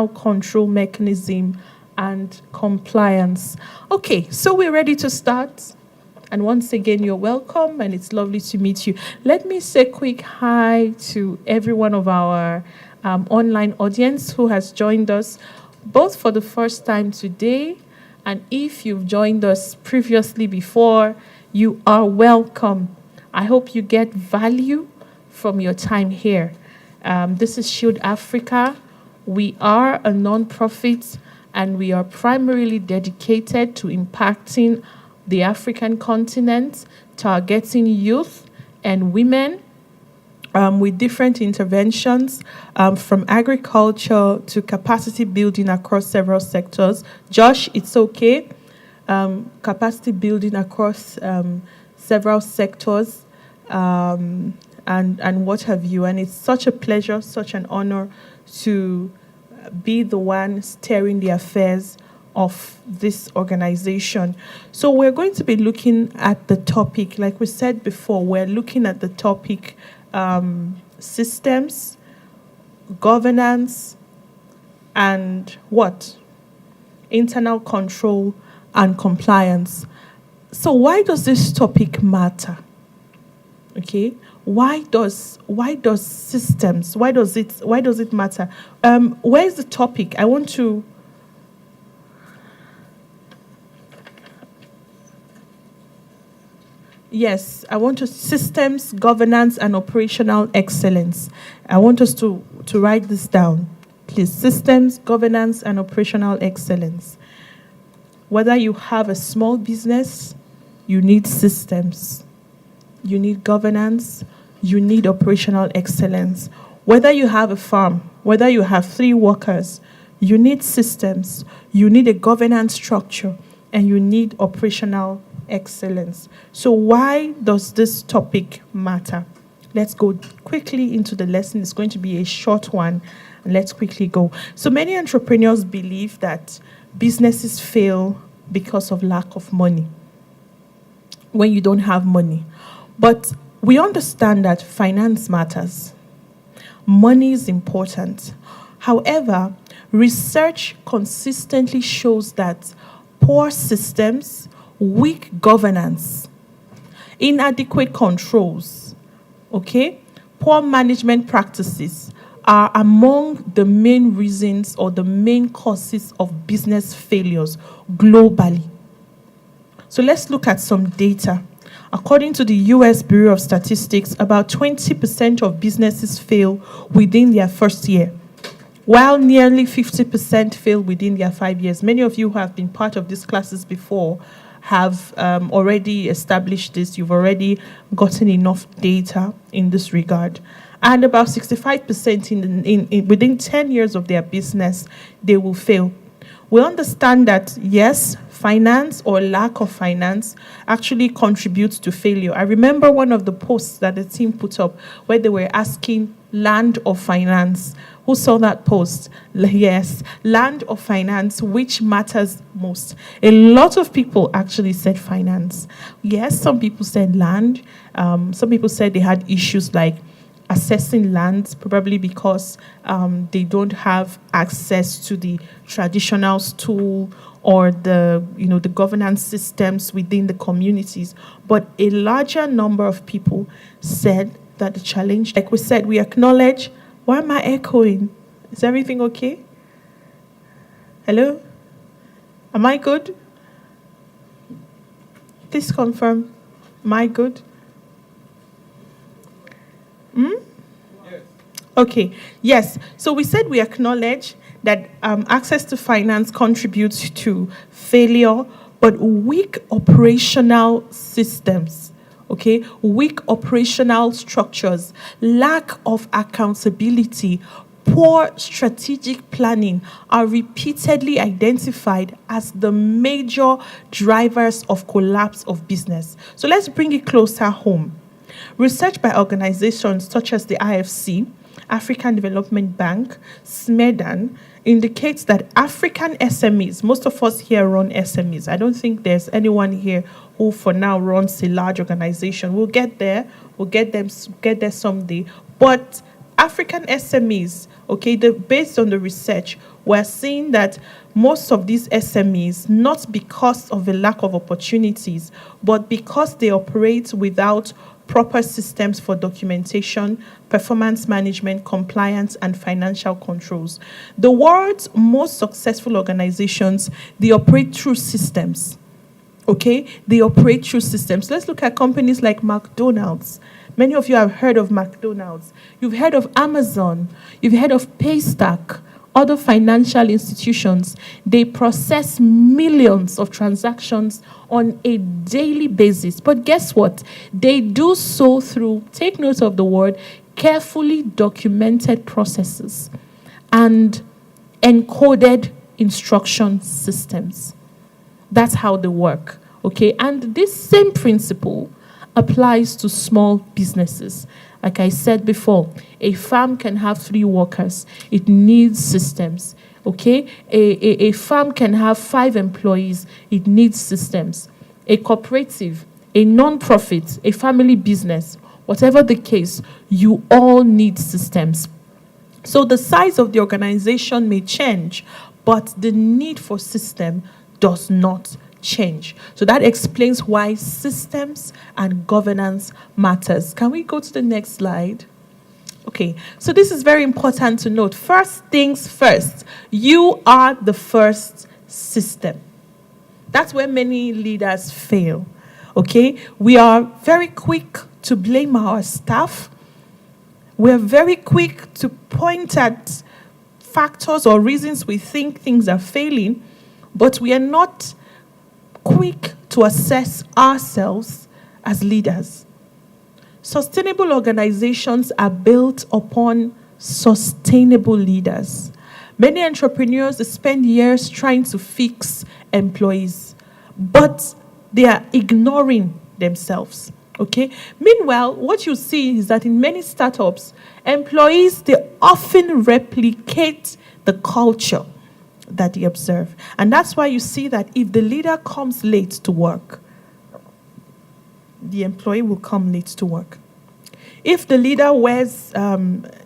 control mechanism and compliance. Okay, so we're ready to start. And once again, you're welcome and it's lovely to meet you. Let me say a quick hi to every one of our online audience who has joined us both for the first time today, and if you've joined us previously before, you are welcome. I hope you get value from your time here. This is Shield Africa. We are a non-profit and we are primarily dedicated to impacting the African continent, targeting youth and women with different interventions from agriculture to capacity building across several sectors. Josh, it's okay. Capacity building across several sectors and what have you. And it's such a pleasure, such an honor to be the one steering the affairs of this organization. So we're going to be looking at the topic, like we said before, we're looking at the topic systems, governance, and what? Internal control and compliance. So why does this topic matter? Okay, why does systems, why does it matter? Where's the topic? I want to systems, governance, and operational excellence. I want us to write this down, please. Systems, governance, and operational excellence. Whether you have a small business, you need systems, you need governance, you need operational excellence. Whether you have a farm, whether you have 3 workers, you need systems, you need a governance structure, and you need operational excellence. So why does this topic matter? Let's go quickly into the lesson. It's going to be a short one, and let's quickly go. So many entrepreneurs believe that businesses fail because of lack of money, when you don't have money. But we understand that finance matters. Money is important. However, research consistently shows that poor systems, weak governance, inadequate controls, poor management practices are among the main reasons or the main causes of business failures globally. So let's look at some data. According to the US Bureau of Statistics, about 20% of businesses fail within their first year, while nearly 50% fail within their 5 years. Many of you who have been part of these classes before have already established this. You've already gotten enough data in this regard. And about 65% within 10 years of their business, they will fail. We understand that, yes, finance or lack of finance actually contributes to failure. I remember one of the posts that the team put up where they were asking land or finance. Who saw that post? Yes, land or finance, which matters most? A lot of people actually said finance. Yes, some people said land. Some people said they had issues like assessing lands, probably because they don't have access to the traditional tool or the governance systems within the communities. But a larger number of people said that the challenge, like we said, we acknowledge. Why am I echoing? Is everything okay? Hello? Am I good? Please confirm. Am I good? Yes. Okay. Yes. So we said we acknowledge that access to finance contributes to failure, but weak operational systems, weak operational structures, lack of accountability, poor strategic planning are repeatedly identified as the major drivers of collapse of business. So let's bring it closer home. Research by organizations such as the IFC, African Development Bank, SMEDAN, indicates that African SMEs, most of us here run SMEs. I don't think there's anyone here who for now runs a large organization. We'll get there. We'll get there someday. But African SMEs Okay, based on the research, we're seeing that most of these SMEs, not because of a lack of opportunities, but because they operate without proper systems for documentation, performance management, compliance, and financial controls. The world's most successful organizations, they operate through systems. Okay, they operate through systems. Let's look at companies like McDonald's. Many of you have heard of McDonald's. You've heard of Amazon. You've heard of Paystack. Other financial institutions. They process millions of transactions on a daily basis. But guess what? They do so through, take note of the word, carefully documented processes and encoded instruction systems. That's how they work, okay? And this same principle applies to small businesses. Like I said before, a farm can have 3 workers. It needs systems, okay? A farm can have 5 employees. It needs systems. A cooperative, a non-profit, a family business, whatever the case, you all need systems. So the size of the organization may change, but the need for system does not change. So that explains why systems and governance matters. Can we go to the next slide? Okay, so this is very important to note. First things first, you are the first system. That's where many leaders fail. Okay, we are very quick to blame our staff. We're very quick to point at factors or reasons we think things are failing, but we are not quick to assess ourselves as leaders. Sustainable organizations are built upon sustainable leaders. Many entrepreneurs spend years trying to fix employees, but they are ignoring themselves. Okay. Meanwhile, what you see is that in many startups, employees, they often replicate the culture that they observe. And that's why you see that if the leader comes late to work, the employee will come late to work. If the leader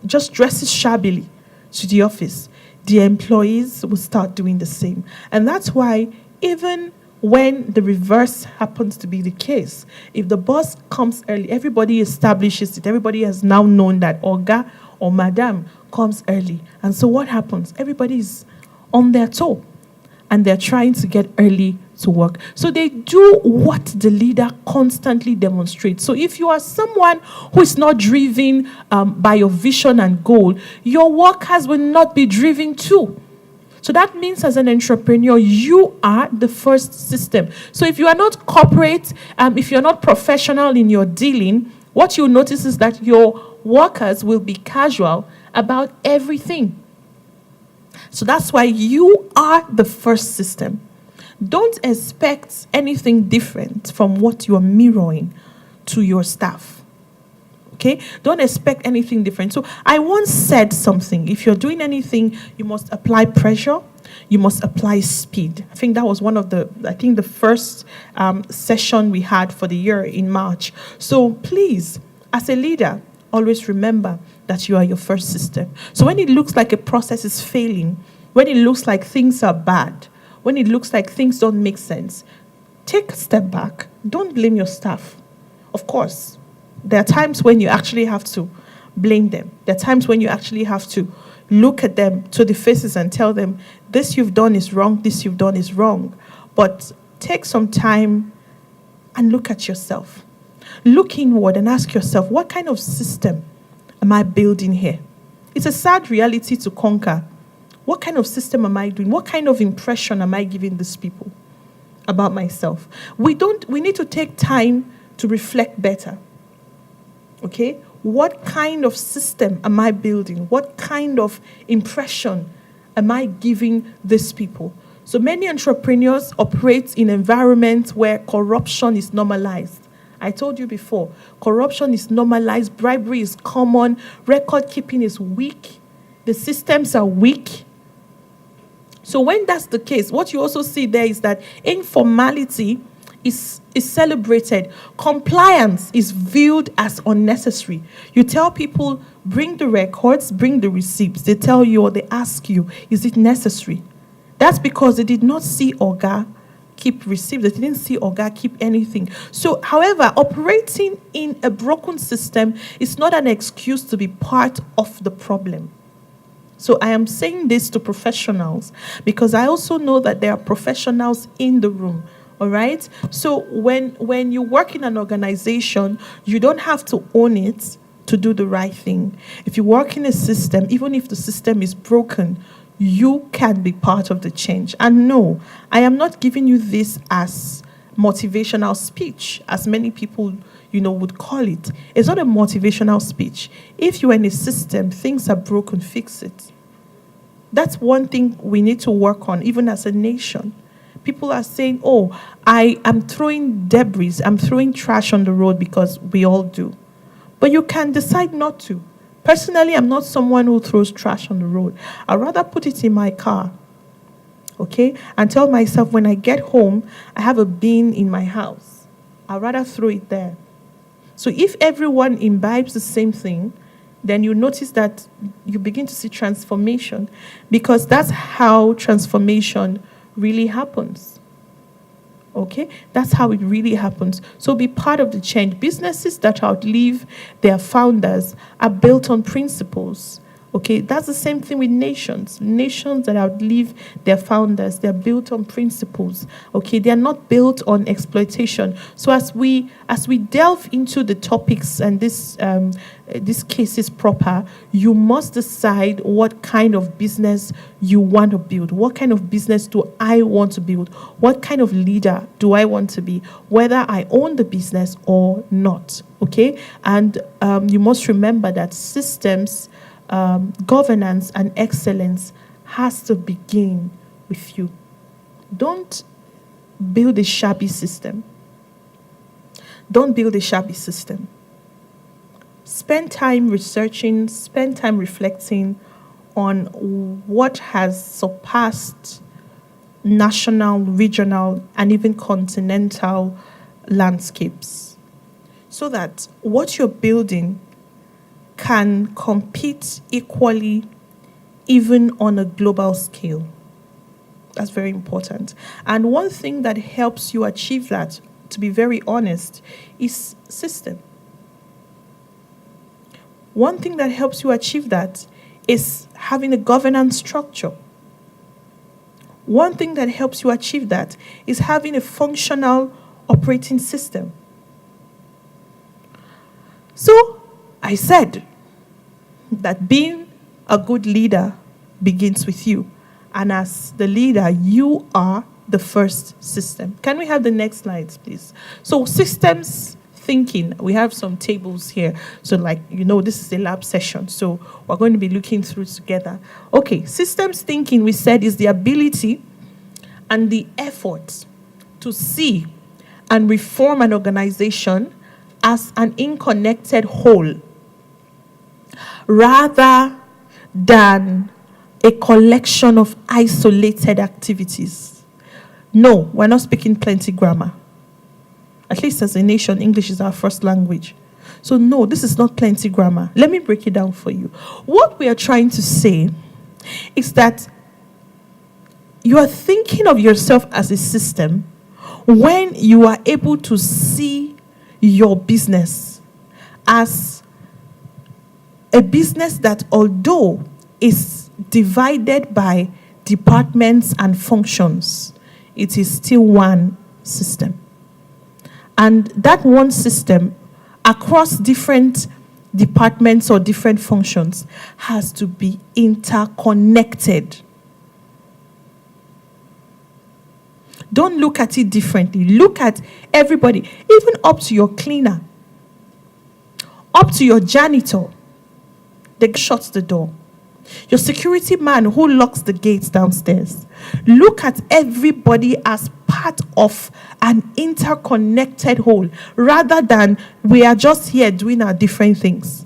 just dresses shabbily to the office, the employees will start doing the same. And that's why even when the reverse happens to be the case, if the boss comes early, everybody establishes it. Everybody has now known that Oga or Madam comes early. And so what happens? Everybody is on their toe and they're trying to get early to work. So they do what the leader constantly demonstrates. So if you are someone who is not driven by your vision and goal, your workers will not be driven too. So that means as an entrepreneur, you are the first system. So if you are not corporate, if you're not professional in your dealing, what you'll notice is that your workers will be casual about everything. So that's why you are the first system. Don't expect anything different from what you are mirroring to your staff. Okay? Don't expect anything different. So I once said something. If you're doing anything, you must apply pressure. You must apply speed. I think that was one of the first session we had for the year in March. So please, as a leader, always remember that you are your first system. So when it looks like a process is failing, when it looks like things are bad, when it looks like things don't make sense, take a step back. Don't blame your staff. Of course, there are times when you actually have to blame them. There are times when you actually have to look at them to the faces and tell them, this you've done is wrong, this you've done is wrong. But take some time and look at yourself. Look inward and ask yourself, what kind of system am I building here? It's a sad reality to conquer. What kind of system am I doing? What kind of impression am I giving these people about myself? We need to take time to reflect better. Okay? What kind of system am I building? What kind of impression am I giving these people? So many entrepreneurs operate in environments where corruption is normalized. I told you before, corruption is normalized, bribery is common, record keeping is weak, the systems are weak. So when that's the case, what you also see there is that informality is celebrated. Compliance is viewed as unnecessary. You tell people, bring the records, bring the receipts. They tell you or they ask you, is it necessary? That's because they did not see Oga keep receipts. They didn't see Oga keep anything. So, however, operating in a broken system is not an excuse to be part of the problem. So I am saying this to professionals because I also know that there are professionals in the room. All right. So when you work in an organization, you don't have to own it to do the right thing. If you work in a system, even if the system is broken, you can be part of the change. And no, I am not giving you this as motivational speech, as many people, would call it. It's not a motivational speech. If you're in a system, things are broken, fix it. That's one thing we need to work on, even as a nation. People are saying, oh, I am throwing debris, I'm throwing trash on the road because we all do. But you can decide not to. Personally, I'm not someone who throws trash on the road. I'd rather put it in my car, okay? And tell myself when I get home, I have a bin in my house. I'd rather throw it there. So if everyone imbibes the same thing, then you notice that you begin to see transformation, because that's how transformation really happens. Okay? That's how it really happens. So be part of the change. Businesses that outlive their founders are built on principles. Okay? That's the same thing with nations. Nations that outlive their founders, they're built on principles. Okay? They're not built on exploitation. So as we delve into the topics and these cases proper, you must decide what kind of business you want to build. What kind of business do I want to build? What kind of leader do I want to be? Whether I own the business or not. Okay? And you must remember that systems, governance and excellence has to begin with you. Don't build a shabby system. Don't build a shabby system. Spend time researching, spend time reflecting on what has surpassed national, regional, and even continental landscapes, so that what you're building can compete equally even on a global scale. That's very important. And one thing that helps you achieve that, to be very honest, is system. One thing that helps you achieve that is having a governance structure. One thing that helps you achieve that is having a functional operating system. So, I said that being a good leader begins with you. And as the leader, you are the first system. Can we have the next slides, please? So systems thinking, we have some tables here. So this is a lab session. So we're going to be looking through together. Okay, systems thinking, we said, is the ability and the effort to see and reform an organization as an unconnected whole, rather than a collection of isolated activities. No, we're not speaking plenty grammar. At least as a nation, English is our first language. So no, this is not plenty grammar. Let me break it down for you. What we are trying to say is that you are thinking of yourself as a system when you are able to see your business as a business that, although is divided by departments and functions, it is still one system. And that one system across different departments or different functions has to be interconnected. Don't look at it differently. Look at everybody, even up to your cleaner, up to your janitor. They shut the door. Your security man who locks the gates downstairs. Look at everybody as part of an interconnected whole, rather than we are just here doing our different things.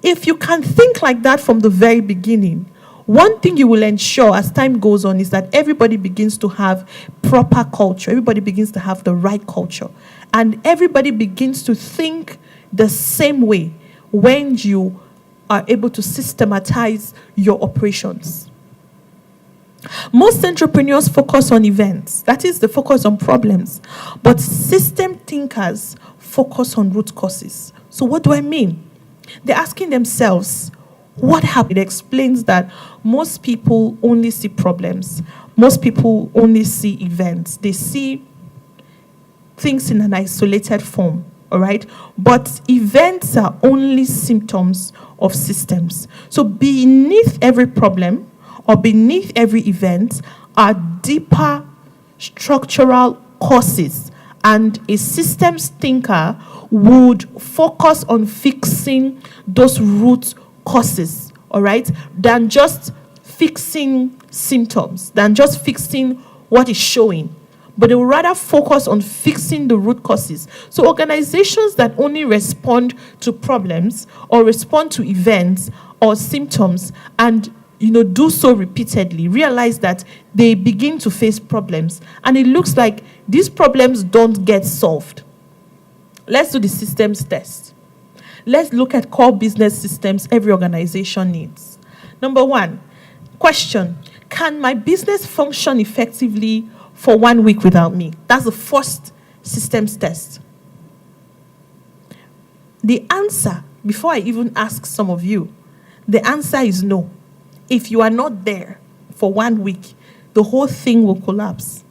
If you can think like that from the very beginning, One thing you will ensure as time goes on is that everybody begins to have proper culture. Everybody begins to have the right culture. And everybody begins to think the same way when you are able to systematize your operations. Most entrepreneurs focus on events. That is, they focus on problems. But system thinkers focus on root causes. So what do I mean? They're asking themselves, what happened? It explains that most people only see problems. Most people only see events. They see things in an isolated form, all right? But events are only symptoms of systems. So beneath every problem or beneath every event are deeper structural causes. And a systems thinker would focus on fixing those root causes, all right, than just fixing symptoms, than just fixing what is showing. But they will rather focus on fixing the root causes. So organizations that only respond to problems or respond to events or symptoms and do so repeatedly realize that they begin to face problems. And it looks like these problems don't get solved. Let's do the systems test. Let's look at core business systems every organization needs. Number 1, question: can my business function effectively for 1 week without me? That's the first systems test. The answer, before I even ask some of you, the answer is no. If you are not there for 1 week, the whole thing will collapse.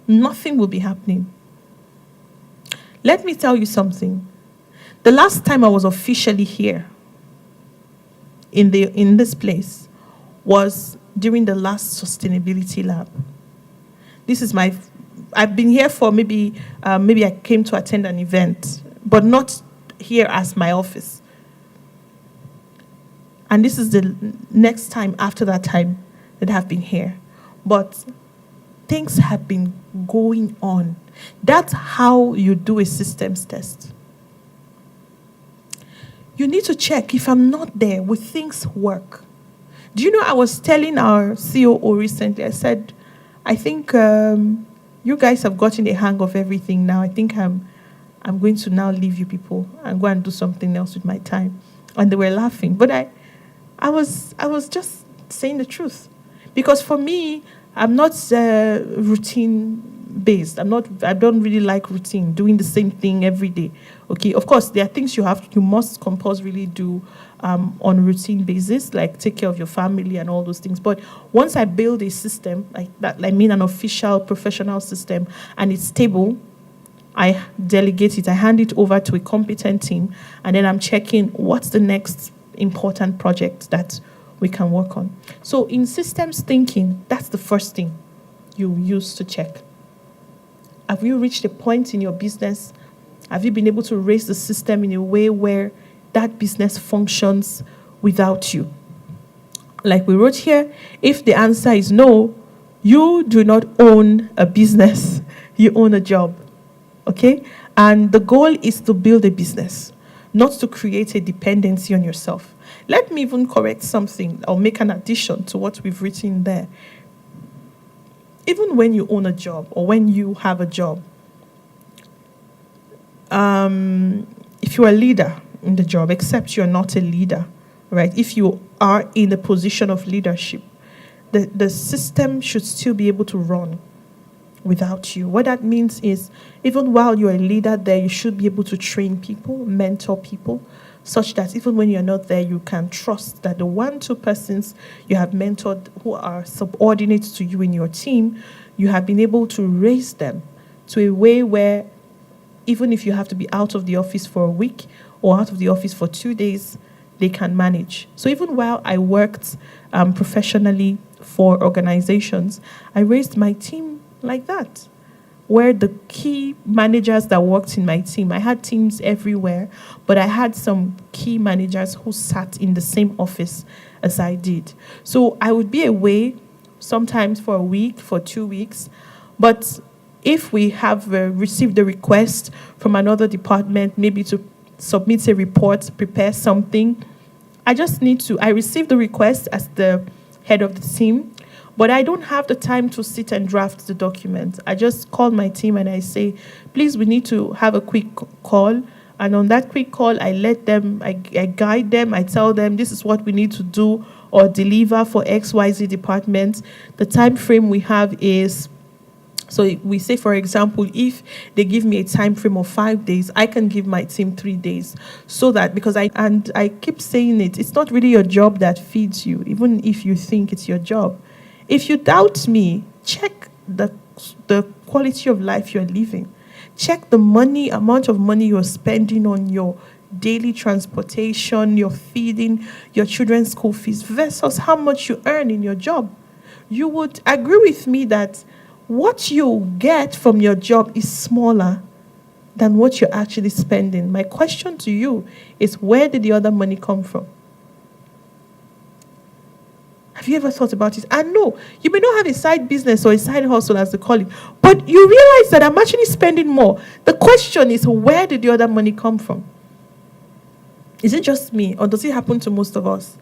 Nothing will be happening. Let me tell you something. The last time I was officially here in this place was during the last sustainability lab. I've been here for maybe I came to attend an event, but not here as my office. And this is the next time after that time that I've been here. But things have been going on. That's how you do a systems test. You need to check if I'm not there, will things work? Do you know, I was telling our COO recently, I said, I think you guys have gotten a hang of everything now. I think I'm going to now leave you people and go and do something else with my time. And they were laughing. But I was just saying the truth. Because for me, I'm not routine based. I don't really like routine, doing the same thing every day. Okay, of course, there are things you must compulsorily do on a routine basis, like take care of your family and all those things. But once I build a system like that, I mean an official professional system, and it's stable, I delegate it, I hand it over to a competent team, and then I'm checking what's the next important project that we can work on. So in systems thinking, that's the first thing you use to check. Have you reached a point in your business? Have you been able to raise the system in a way where that business functions without you? Like we wrote here, if the answer is no, you do not own a business, you own a job. Okay? And the goal is to build a business, not to create a dependency on yourself. Let me even correct something or make an addition to what we've written there. Even when you own a job or when you have a job, if you're a leader in the job, except you're not a leader, right? If you are in a position of leadership, the system should still be able to run without you. What that means is, even while you're a leader there, you should be able to train people, mentor people, such that even when you're not there, you can trust that the 1-2 persons you have mentored who are subordinate to you in your team, you have been able to raise them to a way where even if you have to be out of the office for a week or out of the office for 2 days, they can manage. So even while I worked professionally for organizations, I raised my team like that, where the key managers that worked in my team, I had teams everywhere, but I had some key managers who sat in the same office as I did. So I would be away sometimes for a week, for 2 weeks, but if we have received a request from another department, maybe to submit a report, prepare something, I receive the request as the head of the team, but I don't have the time to sit and draft the document. I just call my team and I say, please, we need to have a quick call. And on that quick call, I let them, I guide them, I tell them this is what we need to do or deliver for XYZ department. The time frame we have is, so we say, for example, if they give me a time frame of 5 days, I can give my team 3 days. So that, because I keep saying it, it's not really your job that feeds you, even if you think it's your job. If you doubt me, check the quality of life you're living. Check the amount of money you're spending on your daily transportation, your feeding, your children's school fees versus how much you earn in your job. You would agree with me that what you get from your job is smaller than what you're actually spending. My question to you is, where did the other money come from? Have you ever thought about it? And no, you may not have a side business or a side hustle, as they call it, but you realize that I'm actually spending more. The question is, where did the other money come from? Is it just me, or does it happen to most of us?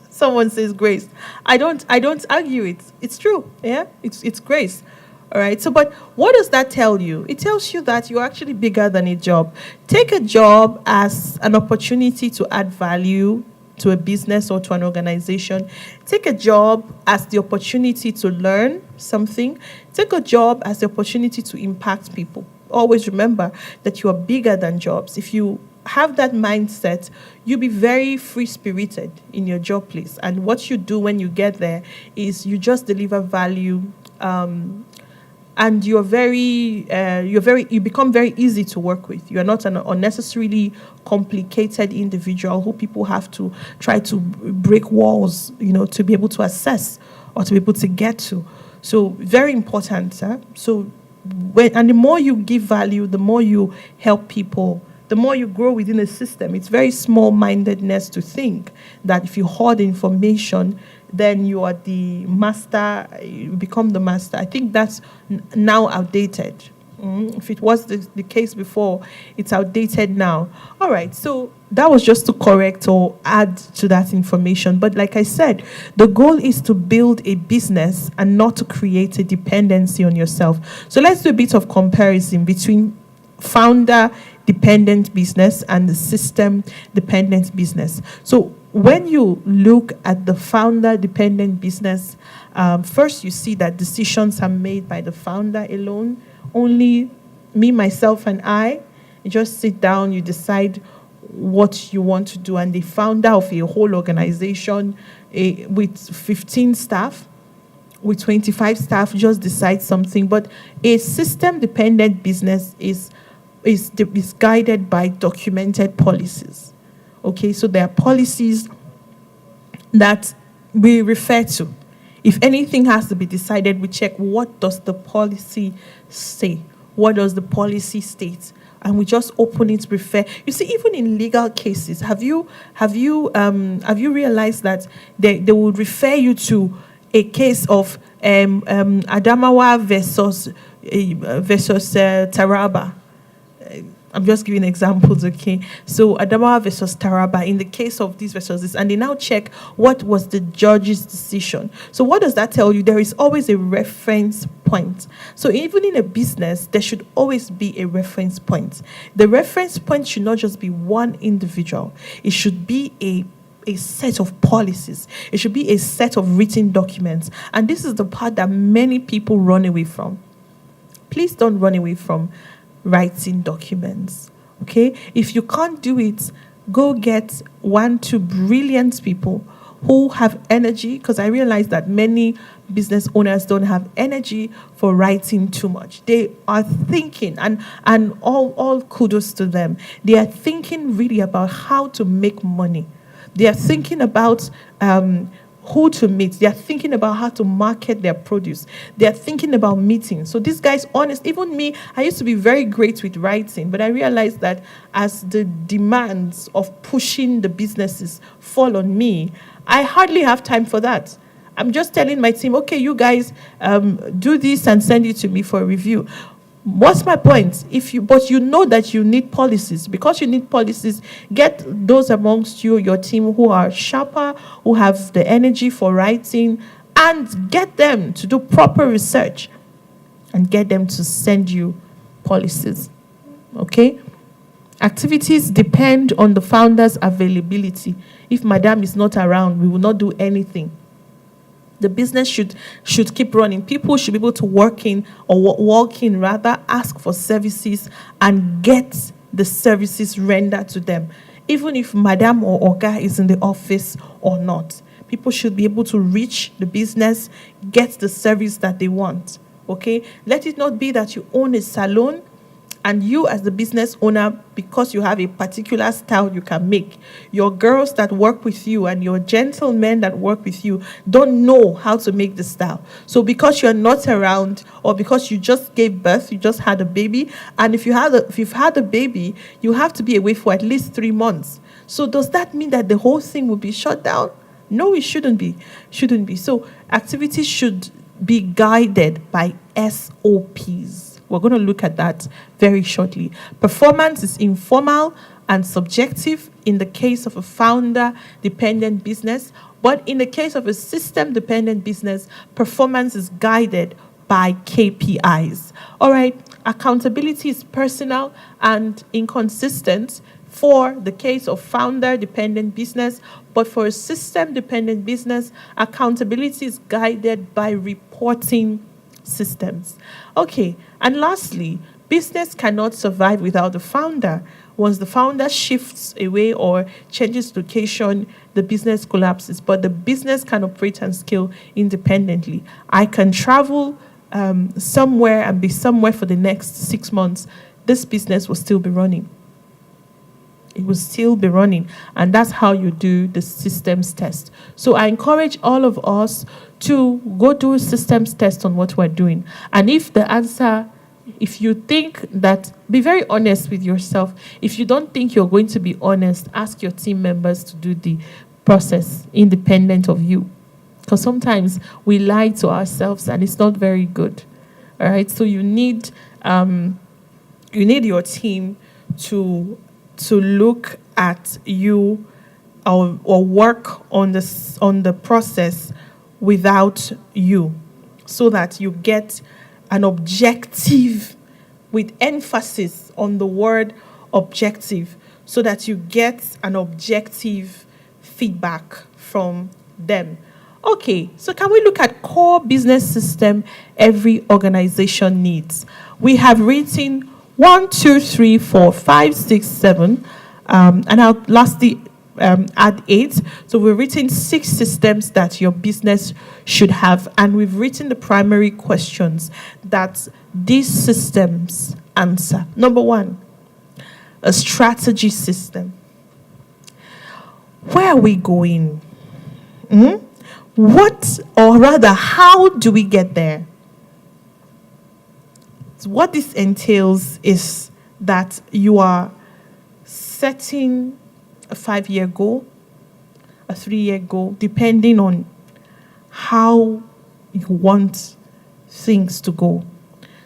Someone says grace. I don't argue it. It's true. Yeah, it's grace. All right. So, but what does that tell you? It tells you that you're actually bigger than a job. Take a job as an opportunity to add value to a business or to an organization. Take a job as the opportunity to learn something. Take a job as the opportunity to impact people. Always remember that you are bigger than jobs. If you have that mindset, you'll be very free-spirited in your job place. And what you do when you get there is you just deliver value, and you become very easy to work with. You're not an unnecessarily complicated individual who people have to try to break walls, to be able to assess or to be able to get to. So very important. So and the more you give value, the more you help people, the more you grow within a system. It's very small-mindedness to think that if you hoard information, then you are the master, you become the master. I think that's now outdated. If it was the case before, it's outdated now. All right, so that was just to correct or add to that information. But like I said, the goal is to build a business and not to create a dependency on yourself. So let's do a bit of comparison between founder-dependent business and the system-dependent business. So when you look at the founder-dependent business, first you see that decisions are made by the founder alone. Only me, myself, and I. You just sit down, you decide what you want to do. And the founder of a whole organization with 15 staff, with 25 staff, just decides something. But a system-dependent business is guided by documented policies. Okay, so there are policies that we refer to. If anything has to be decided, we check, what does the policy say? What does the policy state? And we just open it, refer. You see, even in legal cases, have you realized that they would refer you to a case of Adamawa versus Taraba? I'm just giving examples, okay? So Adamawa versus Taraba, in the case of these versus this, and they now check what was the judge's decision. So what does that tell you? There is always a reference point. So even in a business, there should always be a reference point. The reference point should not just be one individual. It should be a set of policies. It should be a set of written documents. And this is the part that many people run away from. Please don't run away from writing documents, okay? If you can't do it, go get 1-2 brilliant people who have energy, because I realize that many business owners don't have energy for writing too much. They are thinking, and all kudos to them. They are thinking really about how to make money. They are thinking about who to meet. They are thinking about how to market their produce. They are thinking about meetings. So these guys, honest, even me, I used to be very great with writing, but I realized that as the demands of pushing the businesses fall on me, I hardly have time for that. I'm just telling my team, okay, you guys do this and send it to me for review. What's my point? But you know that you need policies. Because you need policies, get those amongst you, your team, who are sharper, who have the energy for writing, and get them to do proper research and get them to send you policies. Okay? Activities depend on the founder's availability. If Madam is not around, we will not do anything. The business should keep running. People should be able to walk in, ask for services and get the services rendered to them. Even if Madam or Oga is in the office or not, people should be able to reach the business, get the service that they want. Okay? Let it not be that you own a salon and you, as the business owner, because you have a particular style you can make, your girls that work with you and your gentlemen that work with you don't know how to make the style. So because you're not around, or because you just gave birth, you just had a baby, and if you've had a baby, you have to be away for at least 3 months. So does that mean that the whole thing will be shut down? No, it shouldn't be. So activities should be guided by SOPs. We're going to look at that very shortly. Performance is informal and subjective in the case of a founder-dependent business, but in the case of a system-dependent business, performance is guided by KPIs. All right, accountability is personal and inconsistent for the case of founder-dependent business, but for a system-dependent business, accountability is guided by reporting systems. Okay, and lastly, business cannot survive without the founder. Once the founder shifts away or changes location, the business collapses, but the business can operate and scale independently. I can travel somewhere and be somewhere for the next 6 months. This business will still be running. It will still be running. And that's how you do the systems test. So I encourage all of us to go do a systems test on what we're doing. And if you think that, be very honest with yourself. If you don't think you're going to be honest, ask your team members to do the process independent of you. Because sometimes we lie to ourselves and it's not very good. All right. So you need your team to look at you or work on the process without you, so that you get an objective, with emphasis on the word objective, so that you get an objective feedback from them. Okay, so can we look at core business system every organization needs? We have written 1, 2, 3, 4, 5, 6, 7, and I'll lastly add 8. So we've written 6 systems that your business should have, and we've written the primary questions that these systems answer. Number 1, a strategy system. Where are we going? What, or rather, how do we get there? So what this entails is that you are setting a 5-year goal, a 3-year goal, depending on how you want things to go.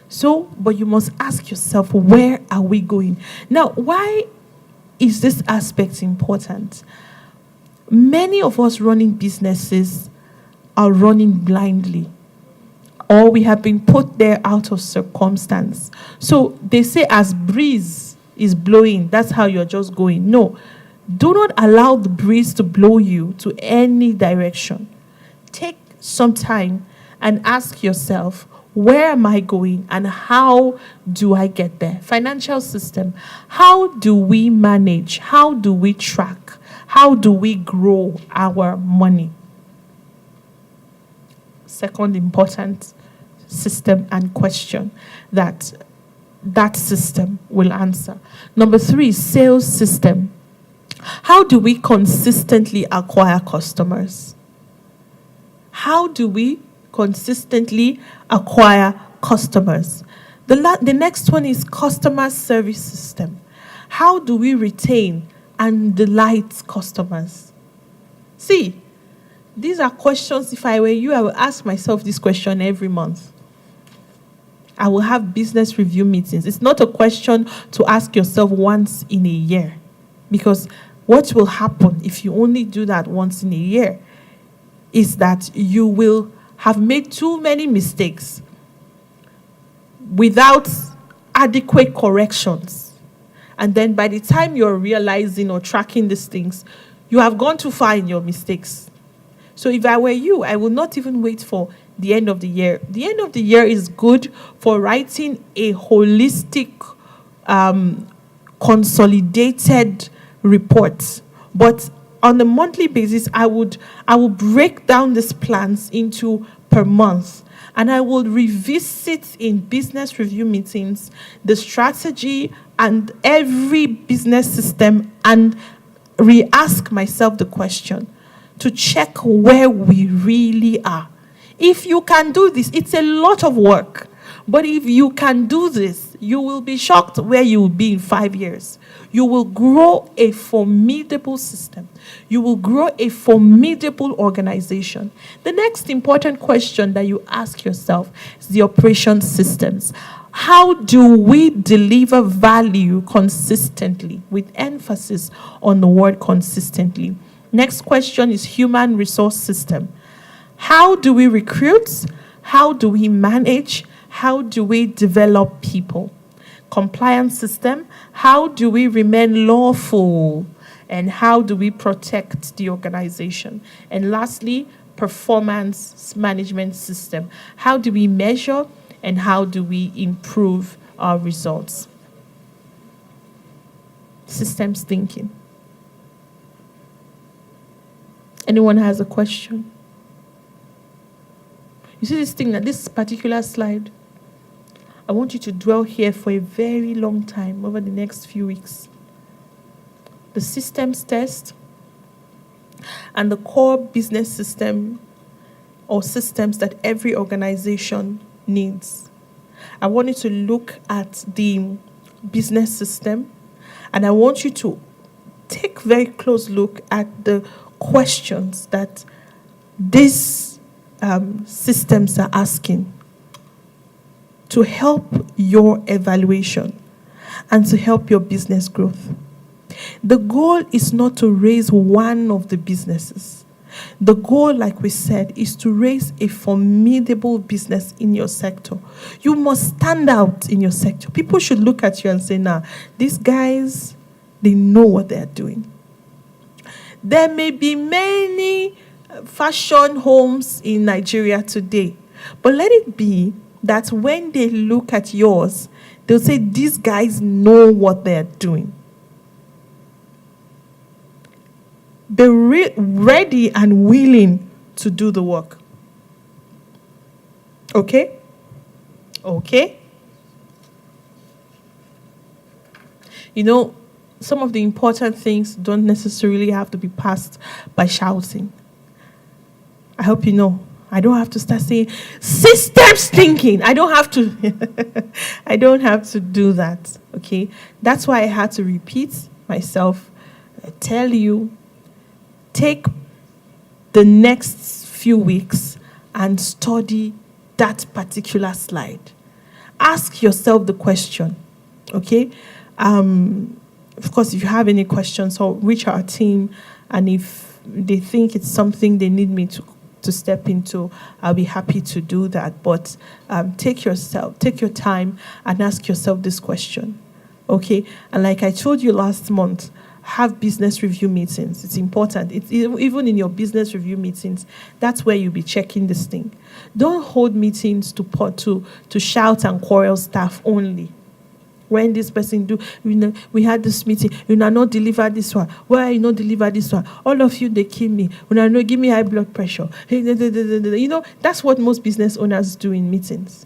So, but you must ask yourself, where are we going? Now, why is this aspect important? Many of us running businesses are running blindly, or we have been put there out of circumstance. So they say as breeze is blowing, that's how you're just going. No, do not allow the breeze to blow you to any direction. Take some time and ask yourself, where am I going and how do I get there? Financial system. How do we manage? How do we track? How do we grow our money? Second important system and question that system will answer. Number 3, sales system. How do we consistently acquire customers? How do we consistently acquire customers? The next one is customer service system. How do we retain and delight customers? See, these are questions, if I were you, I would ask myself this question every month. I will have business review meetings. It's not a question to ask yourself once in a year, because what will happen if you only do that once in a year is that you will have made too many mistakes without adequate corrections. And then by the time you're realizing or tracking these things, you have gone too far in your mistakes. So if I were you, I would not even wait for the end of the year. The end of the year is good for writing a holistic, consolidated report. But on a monthly basis, I would break down these plans into per month. And I will revisit in business review meetings the strategy and every business system and re-ask myself the question to check where we really are. If you can do this, it's a lot of work. But if you can do this, you will be shocked where you will be in 5 years. You will grow a formidable system. You will grow a formidable organization. The next important question that you ask yourself is the operation systems. How do we deliver value consistently, with emphasis on the word consistently? Next question is human resource system. How do we recruit? How do we manage? How do we develop people? Compliance system. How do we remain lawful? And how do we protect the organization? And lastly, performance management system. How do we measure and how do we improve our results? Systems thinking. Anyone has a question? You see this thing, this particular slide? I want you to dwell here for a very long time over the next few weeks. The systems test and the core business system or systems that every organization needs. I want you to look at the business system, and I want you to take a very close look at the questions that these systems are asking to help your evaluation and to help your business growth. The goal is not to raise one of the businesses. The goal, like we said, is to raise a formidable business in your sector. You must stand out in your sector. People should look at you and say, nah, these guys, they know what they're doing. There may be many fashion homes in Nigeria today, but let it be that when they look at yours, they'll say, these guys know what they're doing. Be ready and willing to do the work. Okay? Okay? You know, some of the important things don't necessarily have to be passed by shouting. I hope you know. I don't have to start saying systems thinking. I don't have to. I don't have to do that. Okay? That's why I had to repeat myself. I tell you, take the next few weeks and study that particular slide. Ask yourself the question. Okay? Of course, if you have any questions, or reach our team, and if they think it's something they need me to step into, I'll be happy to do that. But take your time and ask yourself this question. Okay? And like I told you last month, have business review meetings. It's important. It's even in your business review meetings, that's where you'll be checking this thing. Don't hold meetings to shout and quarrel staff only. When this person do, we had this meeting, you not deliver this one. Why you not deliver this one? All of you, they kill me. Give me high blood pressure. That's what most business owners do in meetings.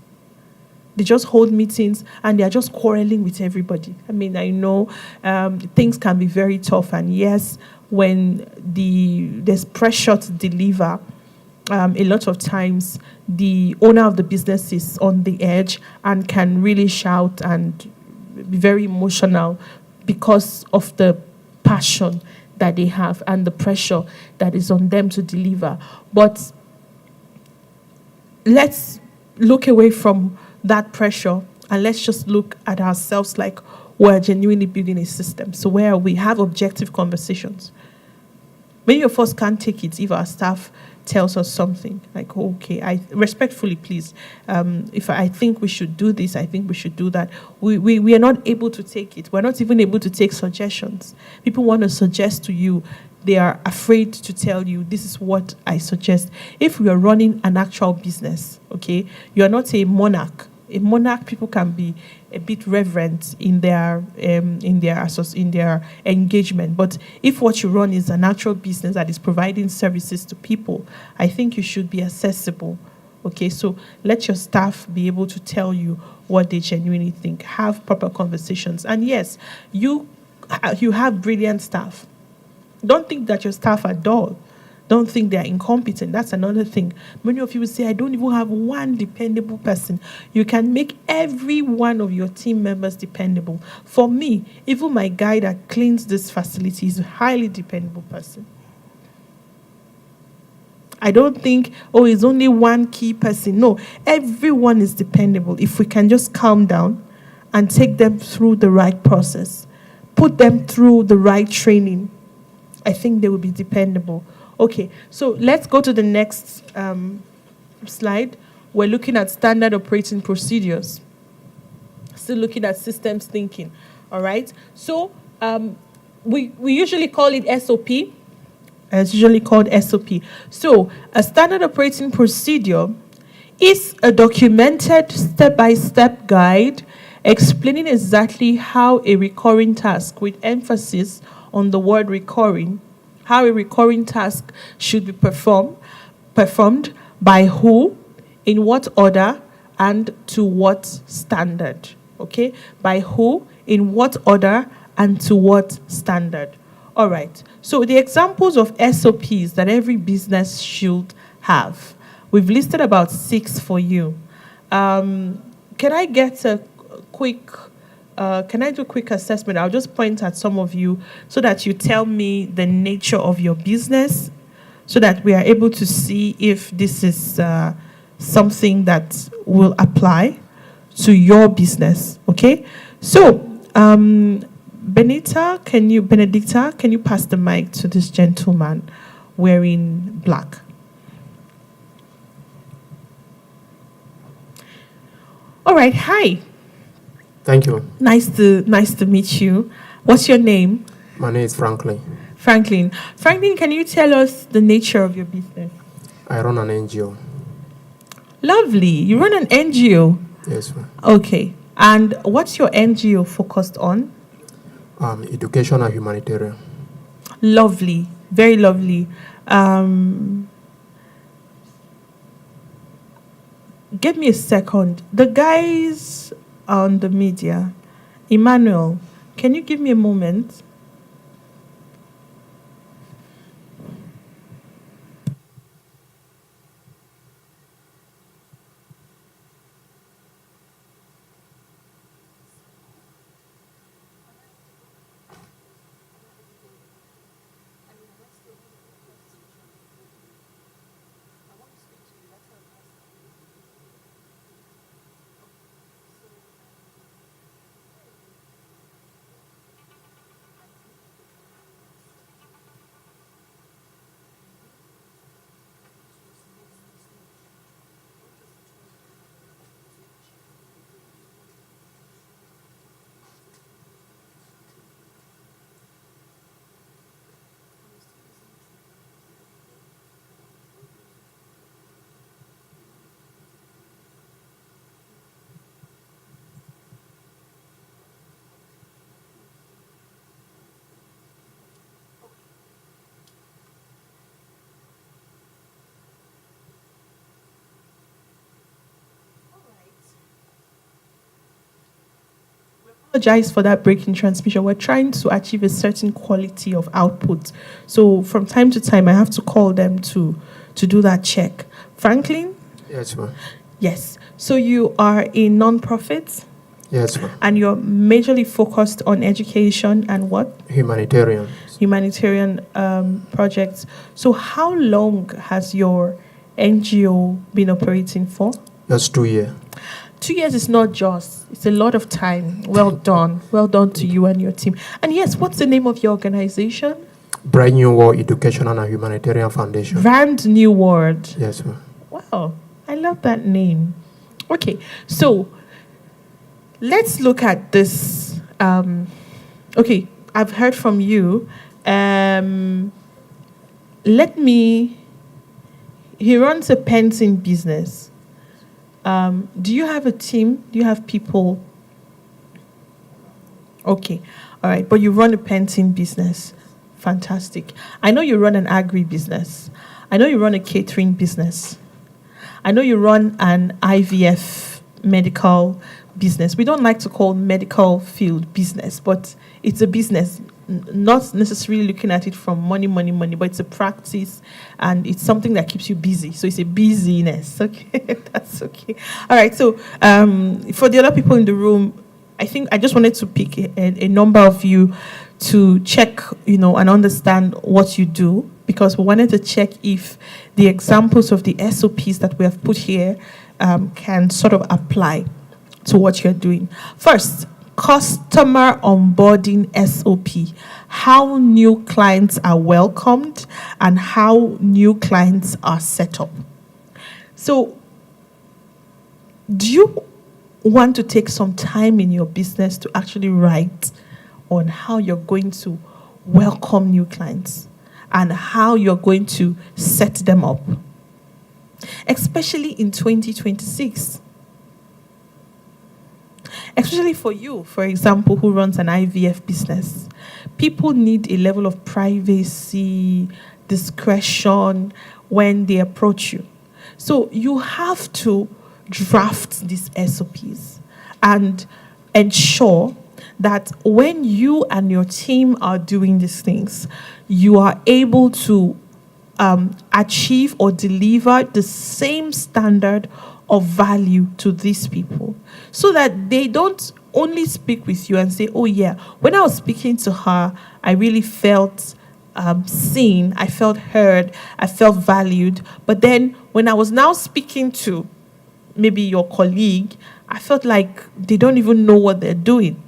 They just hold meetings and they are just quarreling with everybody. I mean, I know things can be very tough, and yes, when there's pressure to deliver, a lot of times the owner of the business is on the edge and can really shout and be very emotional because of the passion that they have and the pressure that is on them to deliver. But let's look away from that pressure, and let's just look at ourselves like we're genuinely building a system. So where we have objective conversations. Many of us can't take it if our staff tells us something like, okay, I respectfully, please, if I think we should do this, I think we should do that. We are not able to take it. We're not even able to take suggestions. People want to suggest to you. They are afraid to tell you, this is what I suggest. If we are running an actual business, okay, you are not a monarch. A monarch, people can be a bit reverent in their engagement. But if what you run is an actual business that is providing services to people, I think you should be accessible. Okay, so let your staff be able to tell you what they genuinely think. Have proper conversations. And yes, you have brilliant staff. Don't think that your staff are dull. Don't think they're incompetent. That's another thing. Many of you will say, I don't even have one dependable person. You can make every one of your team members dependable. For me, even my guy that cleans this facility is a highly dependable person. I don't think, it's only one key person. No, everyone is dependable. If we can just calm down and take them through the right process, put them through the right training, I think they will be dependable. Okay, so let's go to the next slide. We're looking at standard operating procedures. Still looking at systems thinking, all right? So we usually call it SOP. It's usually called SOP. So a standard operating procedure is a documented step-by-step guide explaining exactly how a recurring task, with emphasis on the word recurring, how a recurring task should be performed by who, in what order, and to what standard. Okay? By who, in what order, and to what standard. All right. So the examples of SOPs that every business should have. We've listed about 6 for you. Can I get a quick... can I do a quick assessment? I'll just point at some of you so that you tell me the nature of your business so that we are able to see if this is something that will apply to your business. Okay? So, Benedicta, can you pass the mic to this gentleman wearing black? All right. Hi. Thank you. Nice to meet you. What's your name? My name is Franklin. Franklin, can you tell us the nature of your business? I run an NGO. Lovely. You run an NGO? Yes, ma'am. Okay. And what's your NGO focused on? Education and humanitarian. Lovely. Very lovely. Give me a second. The guys on the media, Emmanuel, can you give me a moment? Apologize for that break in transmission. We're trying to achieve a certain quality of output. So from time to time, I have to call them to do that check. Franklin? Yes, ma'am. Yes. So you are a non-profit? Yes, ma'am. And you're majorly focused on education and what? Humanitarian. Humanitarian projects. So how long has your NGO been operating for? Just 2 years. 2 years is not just, it's a lot of time. Well done. Well done to you and your team. And yes, what's the name of your organization? Brand New World Educational and Humanitarian Foundation. Brand New World. Yes, ma'am. Wow, I love that name. Okay, so let's look at this. Okay, I've heard from you. He runs a painting business. Do you have a team? Do you have people? Okay, all right, but you run a painting business. Fantastic. I know you run an agri business. I know you run a catering business. I know you run an IVF medical business. We don't like to call medical field business, but it's a business, not necessarily looking at it from money, but it's a practice and it's something that keeps you busy. So it's a busyness. Okay, that's okay. All right, so for the other people in the room, I think I just wanted to pick a number of you to check, and understand what you do, because we wanted to check if the examples of the SOPs that we have put here can sort of apply to what you're doing. First, customer onboarding SOP, how new clients are welcomed and how new clients are set up. So, do you want to take some time in your business to actually write on how you're going to welcome new clients and how you're going to set them up, especially in 2026? Especially for you, for example, who runs an IVF business. People need a level of privacy, discretion when they approach you. So you have to draft these SOPs and ensure that when you and your team are doing these things, you are able to achieve or deliver the same standard of value to these people, so that they don't only speak with you and say, oh yeah, when I was speaking to her, I really felt seen, I felt heard, I felt valued. But then when I was now speaking to maybe your colleague, I felt like they don't even know what they're doing.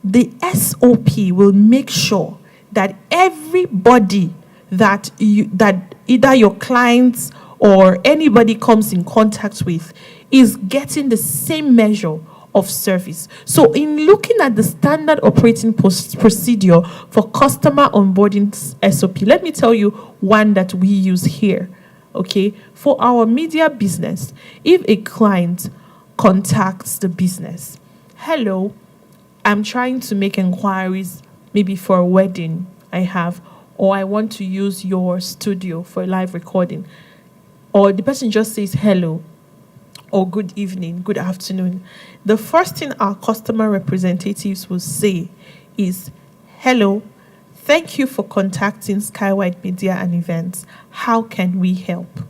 The SOP will make sure that everybody that either your clients or anybody comes in contact with is getting the same measure of service. So in looking at the standard operating procedure for customer onboarding SOP, let me tell you one that we use here. Okay, for our media business, if a client contacts the business, hello, I'm trying to make inquiries maybe for a wedding I have, or I want to use your studio for a live recording, or the person just says hello, or good evening, good afternoon, the first thing our customer representatives will say is, hello, thank you for contacting Skywide Media and Events. How can we help?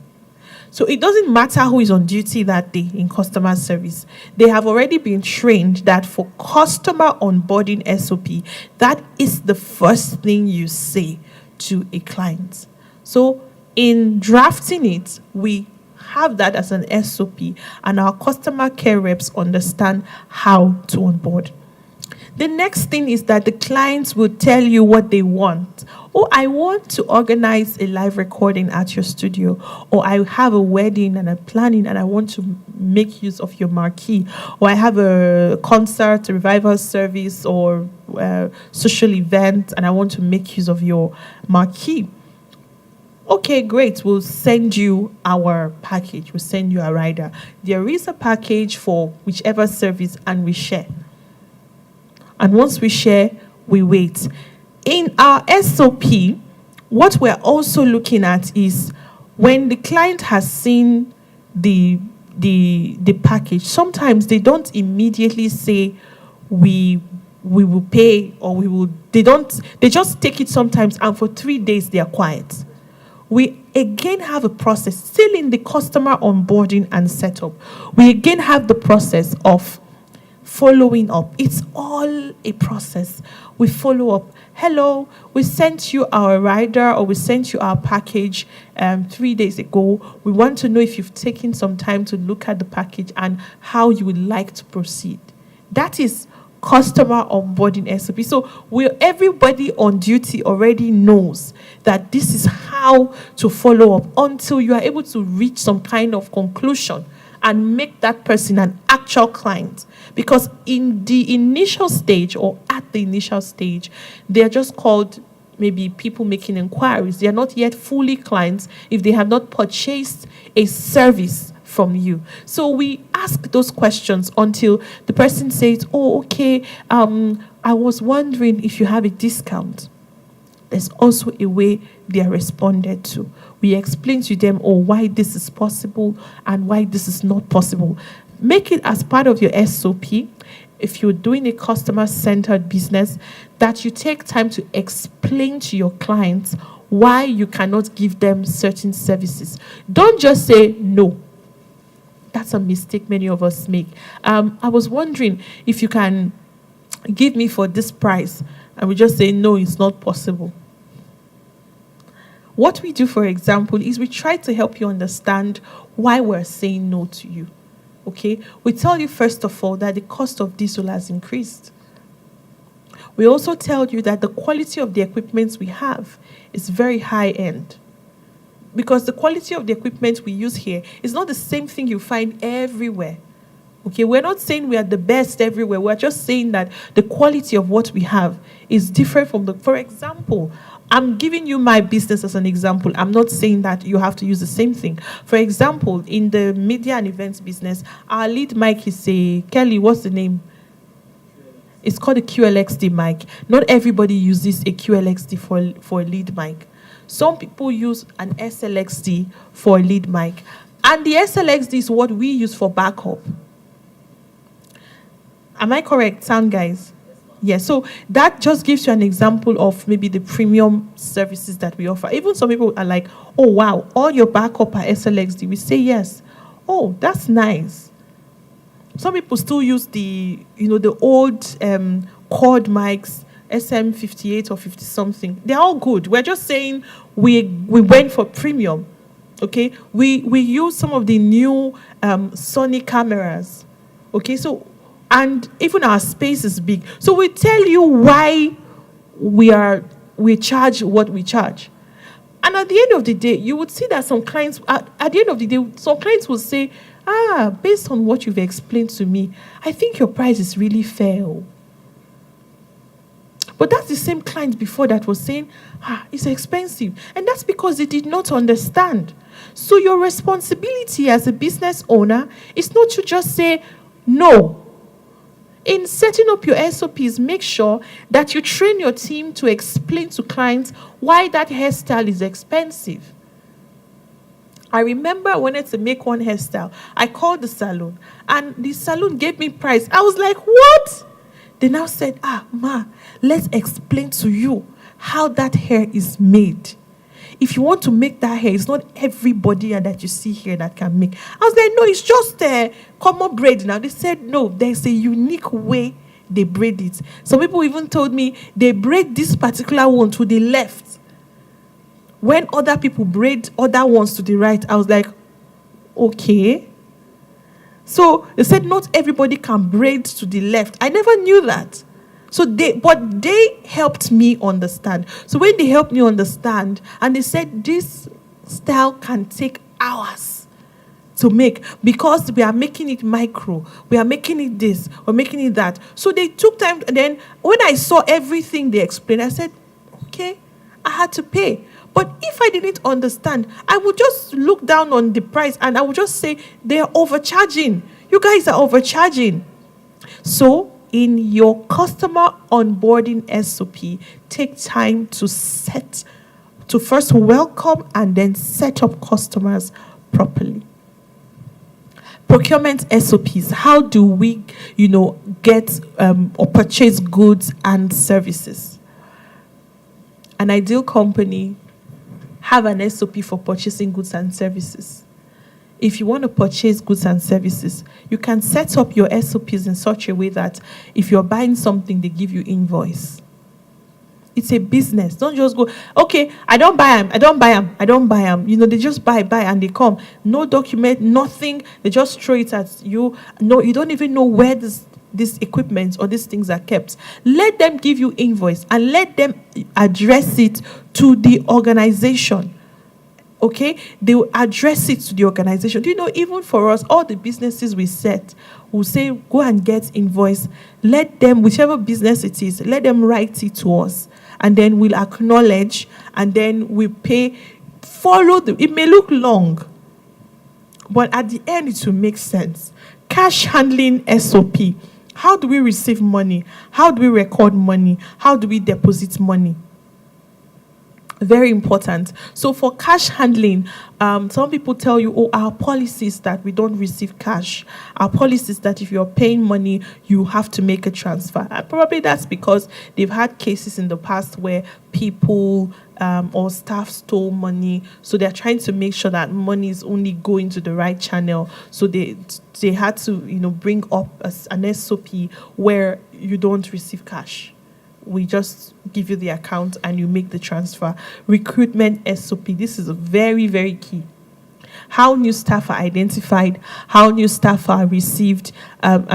So it doesn't matter who is on duty that day in customer service. They have already been trained that for customer onboarding SOP, that is the first thing you say to a client. So in drafting it, we have that as an SOP, and our customer care reps understand how to onboard. The next thing is that the clients will tell you what they want. Oh, I want to organize a live recording at your studio, or I have a wedding and I'm planning and I want to make use of your marquee, or I have a concert, a revival service, or social event and I want to make use of your marquee. Okay, great. We'll send you our package. We'll send you a rider. There is a package for whichever service, and we share. And once we share, we wait. In our SOP, what we're also looking at is when the client has seen the package, sometimes they don't immediately say we will pay, or they just take it sometimes, and for 3 days they are quiet. We again have a process, still in the customer onboarding and setup. We again have the process of following up. It's all a process. We follow up. Hello, we sent you our rider or we sent you our package 3 days ago. We want to know if you've taken some time to look at the package and how you would like to proceed. That is customer onboarding SOP. So everybody on duty already knows that this is how to follow up until you are able to reach some kind of conclusion and make that person an actual client. Because in the initial stage or at the initial stage, they are just called maybe people making inquiries. They are not yet fully clients if they have not purchased a service from you. So we ask those questions until the person says, oh, okay, I was wondering if you have a discount. There's also a way they are responded to. We explain to them, why this is possible and why this is not possible. Make it as part of your SOP, if you're doing a customer-centered business, that you take time to explain to your clients why you cannot give them certain services. Don't just say no. That's a mistake many of us make. I was wondering if you can give me for this price. And we just say, no, it's not possible. What we do, for example, is we try to help you understand why we're saying no to you. Okay? We tell you, first of all, that the cost of diesel has increased. We also tell you that the quality of the equipment we have is very high end. Because the quality of the equipment we use here is not the same thing you find everywhere. Okay, we're not saying we are the best everywhere. We're just saying that the quality of what we have is different from for example, I'm giving you my business as an example. I'm not saying that you have to use the same thing. For example, in the media and events business, our lead mic is Kelly, what's the name? It's called a QLXD mic. Not everybody uses a QLXD for a lead mic. Some people use an SLXD for a lead mic. And the SLXD is what we use for backup. Am I correct, sound guys? Yes, so that just gives you an example of maybe the premium services that we offer. Even some people are like, oh, wow, all your backup are SLXD. We say yes. Oh, that's nice. Some people still use the old cord mics, SM58 or 50 something. They're all good. We're just saying we went for premium. Okay, we use some of the new Sony cameras. Okay, so and even our space is big. So we tell you why we charge what we charge. And at the end of the day, you would see that some clients at the end of the day, some clients will say, based on what you've explained to me, I think your price is really fair. But that's the same client before that was saying, it's expensive. And that's because they did not understand. So your responsibility as a business owner is not to just say no. In setting up your SOPs, make sure that you train your team to explain to clients why that hairstyle is expensive. I remember I wanted to make one hairstyle. I called the salon, and the salon gave me price. I was like, what? They now said, Ma, let's explain to you how that hair is made. If you want to make that hair, it's not everybody that you see here that can make. I was like, no, it's just a common braid now. They said, no, there's a unique way they braid it. Some people even told me they braid this particular one to the left. When other people braid other ones to the right, I was like, okay. So they said not everybody can braid to the left. I never knew that. But they helped me understand. So when they helped me understand, and they said this style can take hours to make because we are making it micro, we are making it this, we're making it that. So they took time, and then when I saw everything they explained, I said, okay, I had to pay. But if I didn't understand, I would just look down on the price and I would just say, they're overcharging. You guys are overcharging. So in your customer onboarding SOP, take time to first welcome and then set up customers properly. Procurement SOPs. How do we, get or purchase goods and services? An ideal company have an SOP for purchasing goods and services. if you want to purchase goods and services, you can set up your SOPs in such a way that if you're buying something, they give you invoice. It's a business. Don't just go, okay, I don't buy them. They just buy, and they come. No document, nothing. They just throw it at you. No, you don't even know where this equipment or these things are kept. Let them give you invoice and let them address it to the organization. Okay, they will address it to the organization. Do you know, even for us, all the businesses we set will say, go and get invoice. Let them, whichever business it is, let them write it to us. And then we'll acknowledge, and then we pay. It may look long, but at the end it will make sense. Cash handling SOP. How do we receive money? How do we record money? How do we deposit money? Very important. So for cash handling, some people tell you, our policy is that we don't receive cash. Our policy is that if you're paying money, you have to make a transfer. And probably that's because they've had cases in the past where people or staff stole money. So they're trying to make sure that money is only going to the right channel. So they had to, bring up an SOP where you don't receive cash. We just give you the account and you make the transfer. Recruitment SOP. This is very, very key. How new staff are identified, how new staff are received. How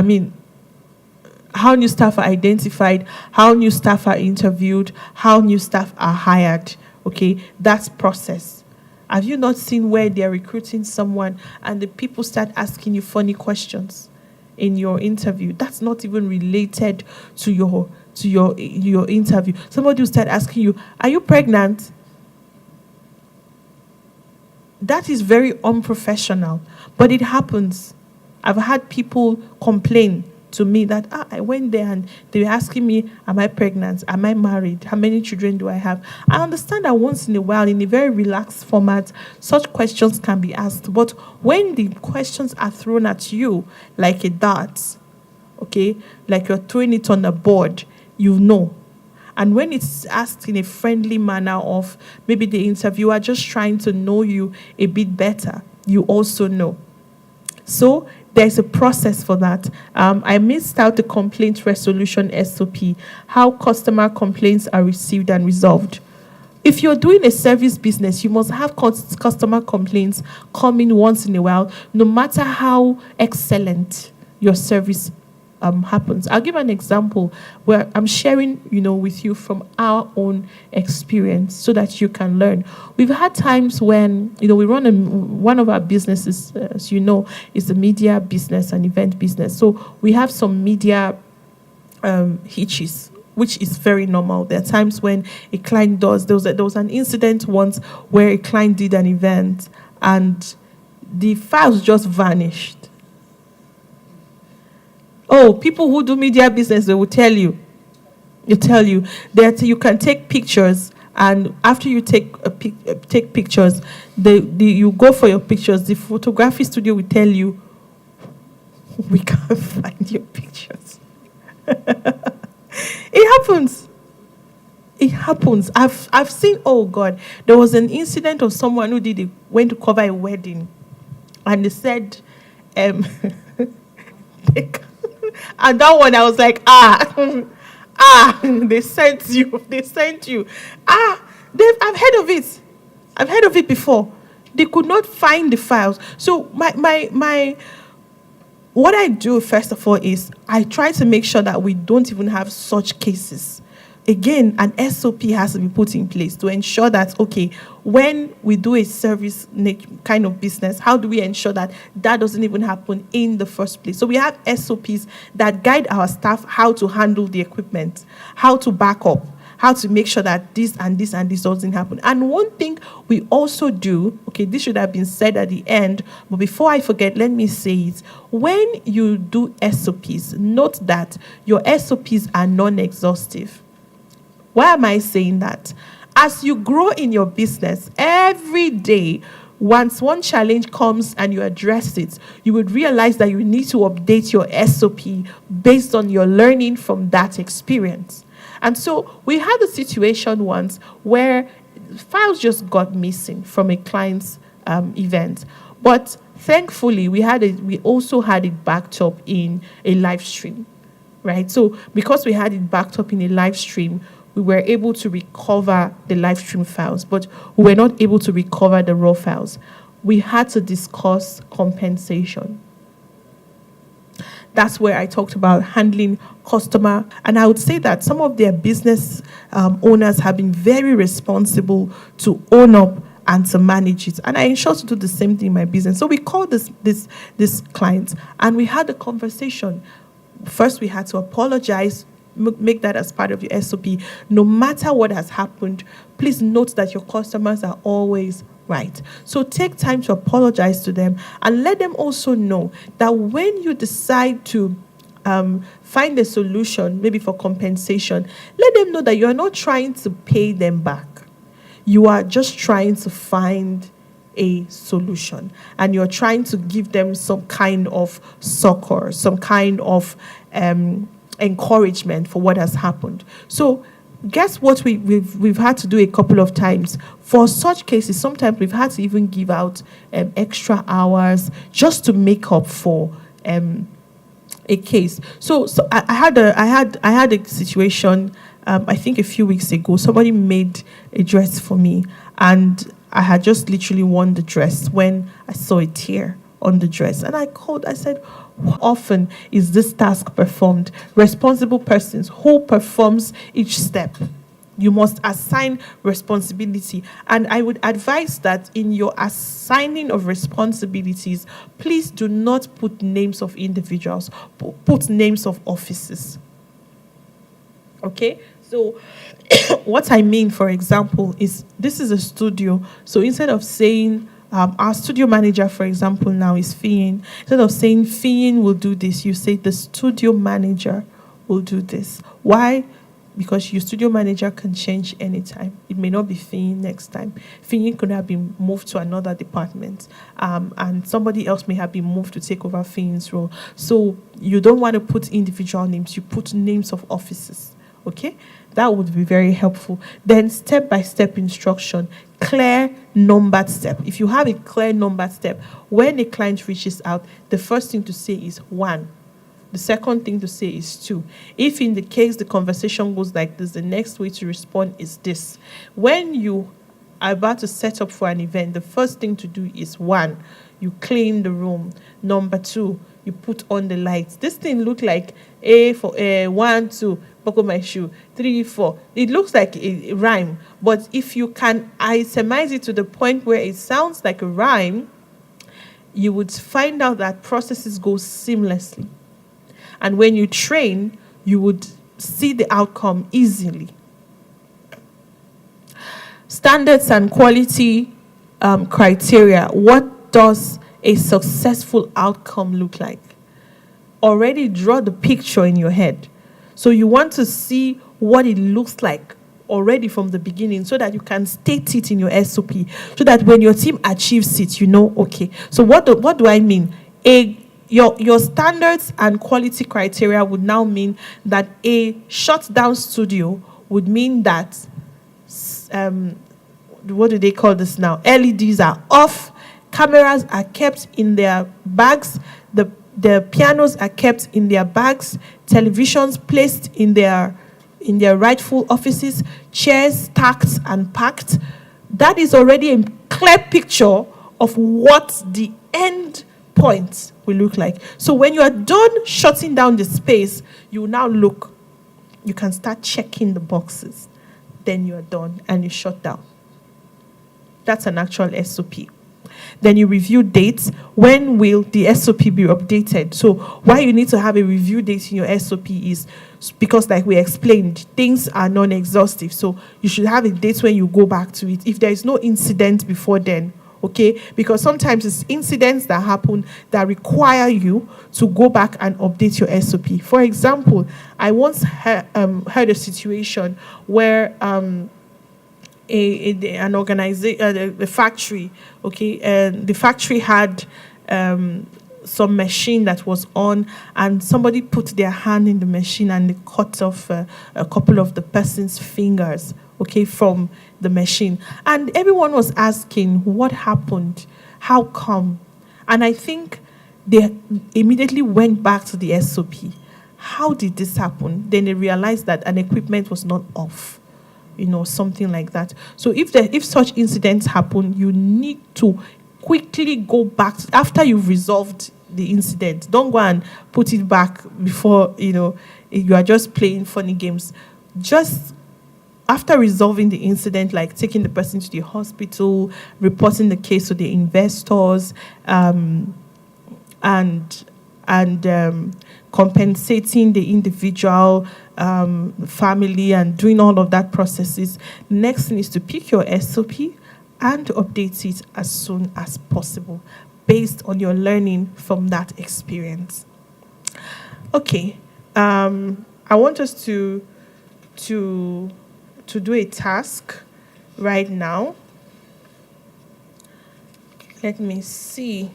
new staff are identified, how new staff are interviewed, how new staff are hired. Okay, that's process. Have you not seen where they're recruiting someone and the people start asking you funny questions in your interview? That's not even related to your interview. Somebody will start asking you, are you pregnant? That is very unprofessional, but it happens. I've had people complain to me that I went there and they were asking me, am I pregnant? Am I married? How many children do I have? I understand that once in a while, in a very relaxed format, such questions can be asked. But when the questions are thrown at you like a dart, okay, like you're throwing it on a board, you know. And when it's asked in a friendly manner of maybe the interviewer just trying to know you a bit better, you also know. So there's a process for that. I missed out the complaint resolution SOP, how customer complaints are received and resolved. If you're doing a service business, you must have customer complaints coming once in a while, no matter how excellent your service happens. I'll give an example where I'm sharing, with you from our own experience so that you can learn. We've had times when, we run one of our businesses, as you know, is the media business and event business. So we have some media hitches, which is very normal. There are times when a client there was an incident once where a client did an event and the files just vanished. Oh, people who do media business, they will tell you. They tell you that you can take pictures, and after you take pictures, you go for your pictures. The photography studio will tell you, we can't find your pictures. It happens. It happens. I've seen. Oh God, there was an incident of someone who went to cover a wedding, and they said, and that one, I was like, they sent you. I've heard of it. I've heard of it before. They could not find the files. So what I do, first of all, is I try to make sure that we don't even have such cases. Again, an SOP has to be put in place to ensure that, okay, when we do a service kind of business, how do we ensure that doesn't even happen in the first place? So we have SOPs that guide our staff how to handle the equipment, how to back up, how to make sure that this and this and this doesn't happen. And one thing we also do, okay, this should have been said at the end, but before I forget, let me say it. When you do SOPs, note that your SOPs are non-exhaustive. Why am I saying that? As you grow in your business, every day, once one challenge comes and you address it, you would realize that you need to update your SOP based on your learning from that experience. And so we had a situation once where files just got missing from a client's event. But thankfully, we also had it backed up in a live stream, right? So because we had it backed up in a live stream, we were able to recover the live stream files, but we were not able to recover the raw files. We had to discuss compensation. That's where I talked about handling customer. And I would say that some of their business owners have been very responsible to own up and to manage it. And I ensure to do the same thing in my business. So we called this client and we had a conversation. First, we had to apologize, make that as part of your SOP. No matter what has happened, please note that your customers are always right. So take time to apologize to them and let them also know that when you decide to find a solution, maybe for compensation, let them know that you are not trying to pay them back. You are just trying to find a solution, and you're trying to give them some kind of succor, some kind of encouragement for what has happened. So guess what we've had to do a couple of times. For such cases, sometimes we've had to even give out extra hours just to make up for a case. So I had a situation. I think a few weeks ago, somebody made a dress for me, and I had just literally worn the dress when I saw a tear on the dress. And I called, I said, how often is this task performed? Responsible persons, who performs each step? You must assign responsibility. And I would advise that in your assigning of responsibilities, please do not put names of individuals, put names of offices. Okay? So what I mean, for example, is this is a studio. So instead of saying our studio manager, for example, now is Fiyin. Instead of saying Fiyin will do this, you say the studio manager will do this. Why? Because your studio manager can change anytime. It may not be Fiyin next time. Fiyin could have been moved to another department, and somebody else may have been moved to take over Fiyin's role. So you don't want to put individual names. You put names of offices. Okay? That would be very helpful. Then step-by-step instruction, clear numbered step. If you have a clear numbered step, when a client reaches out, the first thing to say is 1. The second thing to say is 2. If in the case the conversation goes like this, the next way to respond is this. When you are about to set up for an event, the first thing to do is 1, you clean the room. Number 2, you put on the lights. This thing look like A for 1, 2, buckle my shoe, 3, 4. It looks like a rhyme, but if you can itemize it to the point where it sounds like a rhyme, you would find out that processes go seamlessly. And when you train, you would see the outcome easily. Standards and quality criteria. What does a successful outcome look like? Already draw the picture in your head. So you want to see what it looks like already from the beginning so that you can state it in your SOP, so that when your team achieves it, you know, okay. So what do I mean? Your standards and quality criteria would now mean that a shut down studio would mean that, what do they call this now? LEDs are off, cameras are kept in their bags, the pianos are kept in their bags, televisions placed in their rightful offices, chairs stacked and packed. That is already a clear picture of what the end point will look like. So when you are done shutting down the space, you now look, you can start checking the boxes. Then you are done and you shut down. That's an actual SOP. Then you review dates. When will the SOP be updated? So why you need to have a review date in your SOP is because, like we explained, things are non-exhaustive. So you should have a date when you go back to it. If there is no incident before then, okay? Because sometimes it's incidents that happen that require you to go back and update your SOP. For example, I once heard a situation where an organization, the factory, okay, and the factory had some machine that was on, and somebody put their hand in the machine and they cut off a couple of the person's fingers, okay, from the machine. And everyone was asking, what happened? How come? And I think they immediately went back to the SOP. How did this happen? Then they realized that an equipment was not off, something like that. So if such incidents happen, you need to quickly go back after you've resolved the incident. Don't go and put it back before, you are just playing funny games. Just after resolving the incident, like taking the person to the hospital, reporting the case to the investors, and compensating the individual family and doing all of that processes. The next thing is to pick your SOP and update it as soon as possible based on your learning from that experience. Okay, I want us to do a task right now. Let me see.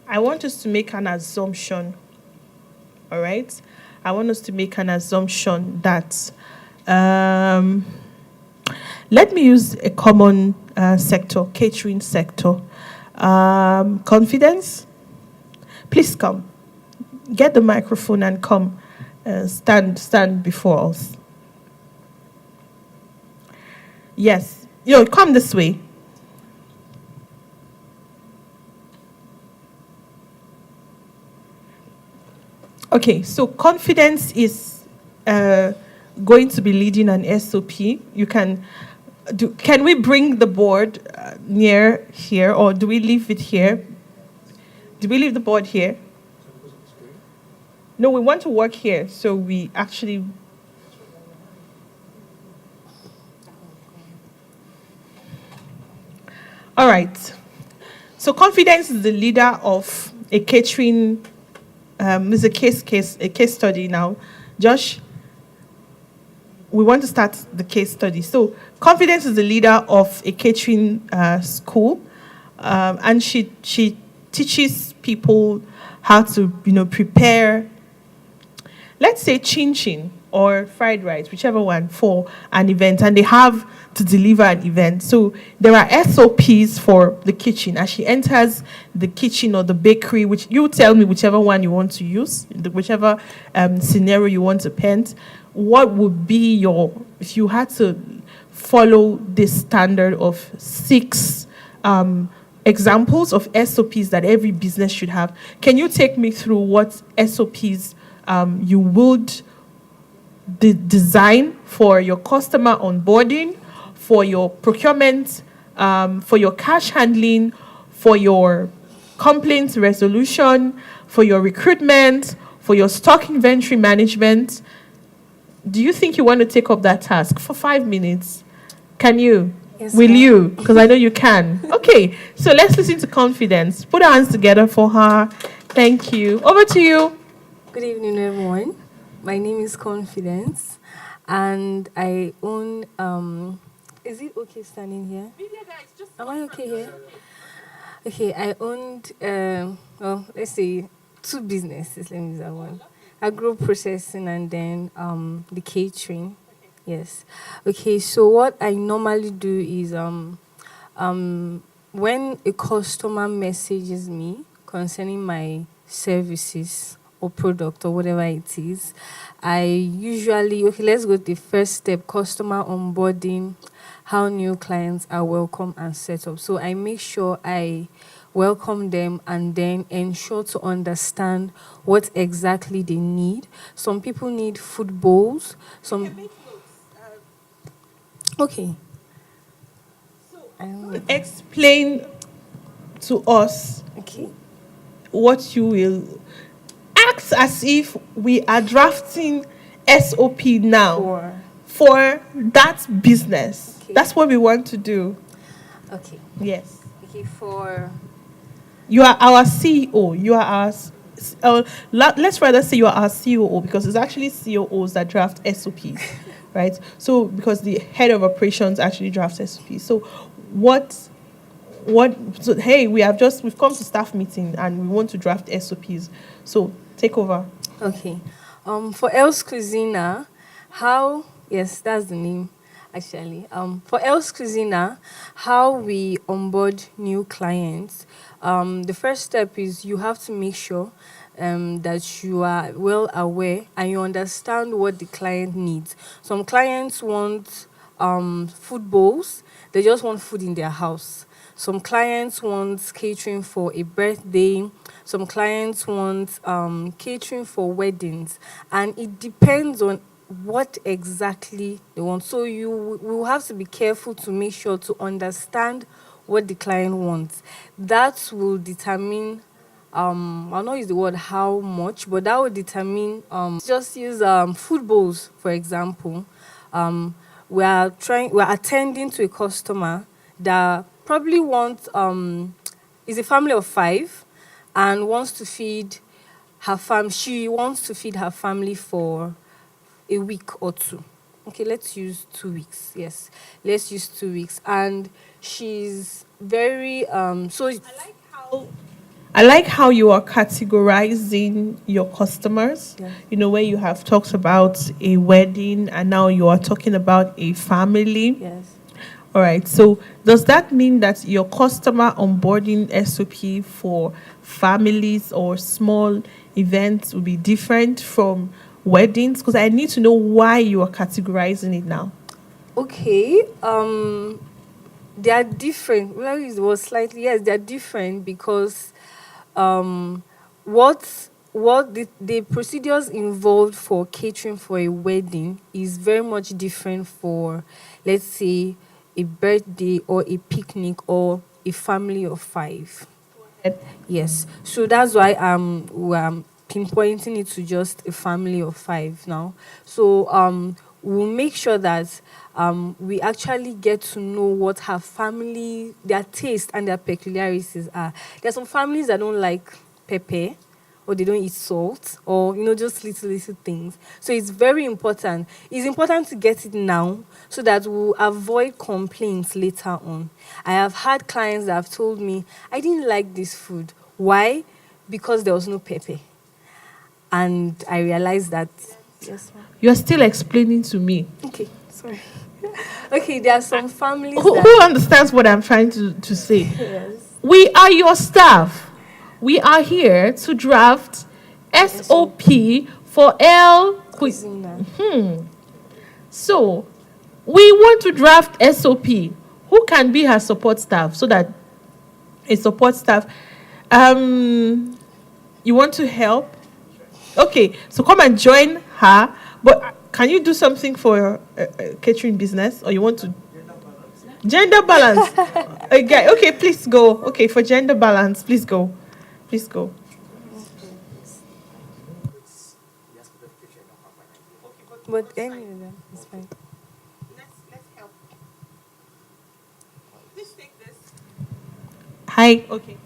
I want us to make an assumption, all right? I want us to make an assumption that, let me use a common sector, catering sector. Confidence, please come. Get the microphone and come. Stand before us. Yes, come this way. Okay, so confidence is going to be leading an SOP. Can we bring the board near here, or do we leave it here? Do we leave the board here? No, we want to work here, so we actually... All right. So confidence is the leader of a catering... it's a case study now. Josh, we want to start the case study. So confidence is the leader of a catering school, and she teaches people how to prepare, let's say, chin-chin or fried rice, whichever one, for an event, and they have to deliver an event. So there are SOPs for the kitchen. As she enters the kitchen or the bakery, which you tell me whichever one you want to use, whichever scenario you want to paint, what would be if you had to follow this standard of 6 examples of SOPs that every business should have, can you take me through what SOPs you would design for your customer onboarding, for your procurement, for your cash handling, for your complaints resolution, for your recruitment, for your stock inventory management? Do you think you want to take up that task for 5 minutes? Can you? Yes, Will ma'am. you? Because I know you can. Okay, so let's listen to Confidence. Put our hands together for her. Thank you. Over to you. Good evening, everyone. My name is Confidence, and I own. Is it okay standing here? Am I okay here? Okay, I owned. Let's say 2 businesses. Let me use that one. Agro processing and then the catering. Yes. Okay. So what I normally do is when a customer messages me concerning my services or product or whatever it is, I usually, let's go to the first step, customer onboarding, how new clients are welcome and set up. So I make sure I welcome them and then ensure to understand what exactly they need. Some people need food bowls. Okay. Explain to us Okay. what you will act as if we are drafting SOP now for that business. Okay. That's what we want to do. Okay. Yes. Okay, for... You are our CEO. You are our... let's rather say you are our COO, because it's actually COOs that draft SOPs, right? So because the head of operations actually drafts SOPs. So hey, we've come to staff meeting and we want to draft SOPs. So take over. Okay. For Else Cuisina, yes, that's the name. actually. For Else Cuisina, how we onboard new clients, the first step is you have to make sure that you are well aware and you understand what the client needs. Some clients want food bowls, they just want food in their house. Some clients want catering for a birthday. Some clients want catering for weddings. And it depends on what exactly they want. So you will have to be careful to make sure to understand what the client wants. That will determine I'll not use the word how much, but that will determine just use food bowls, for example. We're attending to a customer that probably wants is a family of 5 and wants to feed she wants to feed her family for a week or two. Okay, let's use 2 weeks. Yes, let's use 2 weeks. And she's very I like how you are categorizing your customers. Yeah. You know, where you have talked about a wedding and now you are talking about a family. Yes. All right. So does that mean that your customer onboarding SOP for families or small events will be different from weddings? Because I need to know why you are categorizing it now. Okay. They are different. Well, it was slightly yes, they are different because what the procedures involved for catering for a wedding is very much different for, let's say, a birthday or a picnic or a family of 5. Yes. So that's why we're pinpointing it to just a family of 5 now. So we'll make sure that we actually get to know what her family, their taste and their peculiarities are. There are some families that don't like pepper or they don't eat salt or, just little things. So it's very important. It's important to get it now so that we'll avoid complaints later on. I have had clients that have told me, I didn't like this food. Why? Because there was no pepper. And I realized that, yes, ma'am. You're still explaining to me. Okay, sorry. Okay, there are some families Who understands what I'm trying to say? Yes. We are your staff. We are here to draft SOP for L. Cuisina. So, we want to draft SOP. Who can be her support staff so that a support staff, you want to help? Okay, so come and join her. But can you do something for your catering business, or you want to? Gender balance. Okay, please go. Okay, for gender balance, please go. Please go. But anyway, it's fine. Let's help. Please take this. Hi. Okay.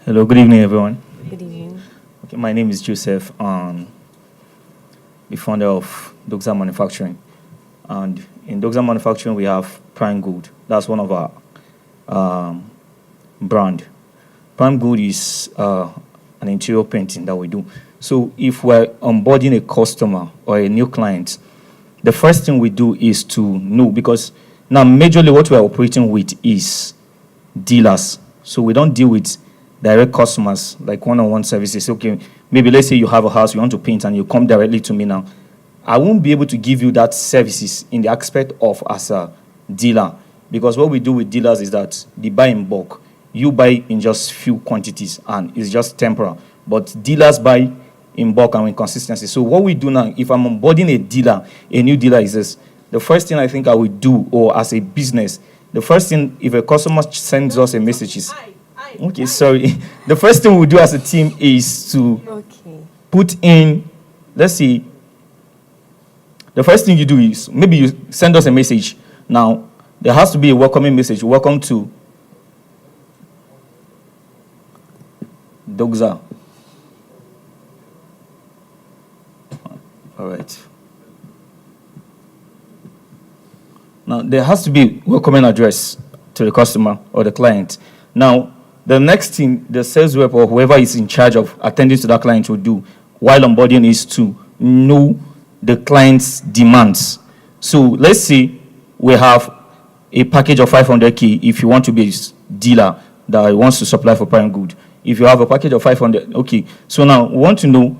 Hello, good evening, everyone. Good evening. Okay, my name is Joseph, the founder of Doxa Manufacturing. And in Doxa Manufacturing, we have Prime Gold. That's one of our brand. Prime Gold is an interior painting that we do. So if we're onboarding a customer or a new client, the first thing we do is to know, because now majorly what we're operating with is dealers. So we don't deal with direct customers, like one-on-one services. Okay, maybe let's say you have a house, you want to paint, and you come directly to me now. I won't be able to give you that services in the aspect of as a dealer, because what we do with dealers is that they buy in bulk. You buy in just few quantities, and it's just temporal. But dealers buy in bulk and in consistency. So what we do now, if I'm onboarding a dealer, a new dealer, is this. The first thing I think I would do, or as a business, the first thing, if a customer sends us a message is, okay, sorry. The first thing we do as a team is to put in, let's see, the first thing you do is, maybe you send us a message. Now, there has to be a welcoming message. Welcome to Doxa. All right. Now, there has to be a welcoming address to the customer or the client. Now, the next thing the sales rep or whoever is in charge of attending to that client will do while onboarding is to know the client's demands. So let's say we have a package of 500K if you want to be a dealer that wants to supply for prime good. If you have a package of 500, okay. So now we want to know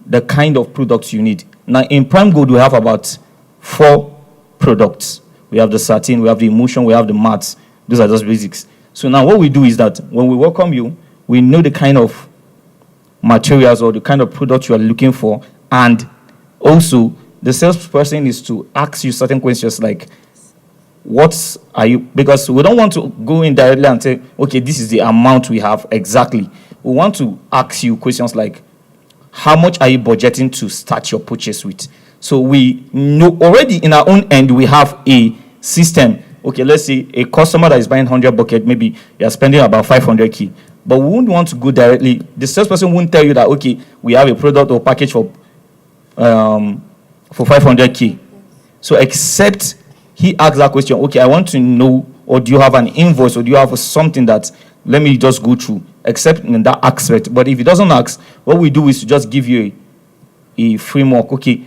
the kind of products you need. Now in prime good, we have about 4 products. We have the satin, we have the emulsion, we have the mats. Those are just basics. So now what we do is that when we welcome you, we know the kind of materials or the kind of product you are looking for, and also the salesperson is to ask you certain questions like, what are you, because we don't want to go in directly and say, okay, this is the amount we have exactly. We want to ask you questions like, how much are you budgeting to start your purchase with? So we know already in our own end, we have a system. Okay, let's say a customer that is buying 100 bucket, maybe you're spending about 500K. But we wouldn't want to go directly. The salesperson won't tell you that, okay, we have a product or package for 500K. So except he asks that question, okay, I want to know, or do you have an invoice, or do you have something that, let me just go through, except in that aspect. But if he doesn't ask, what we do is to just give you a framework. Okay,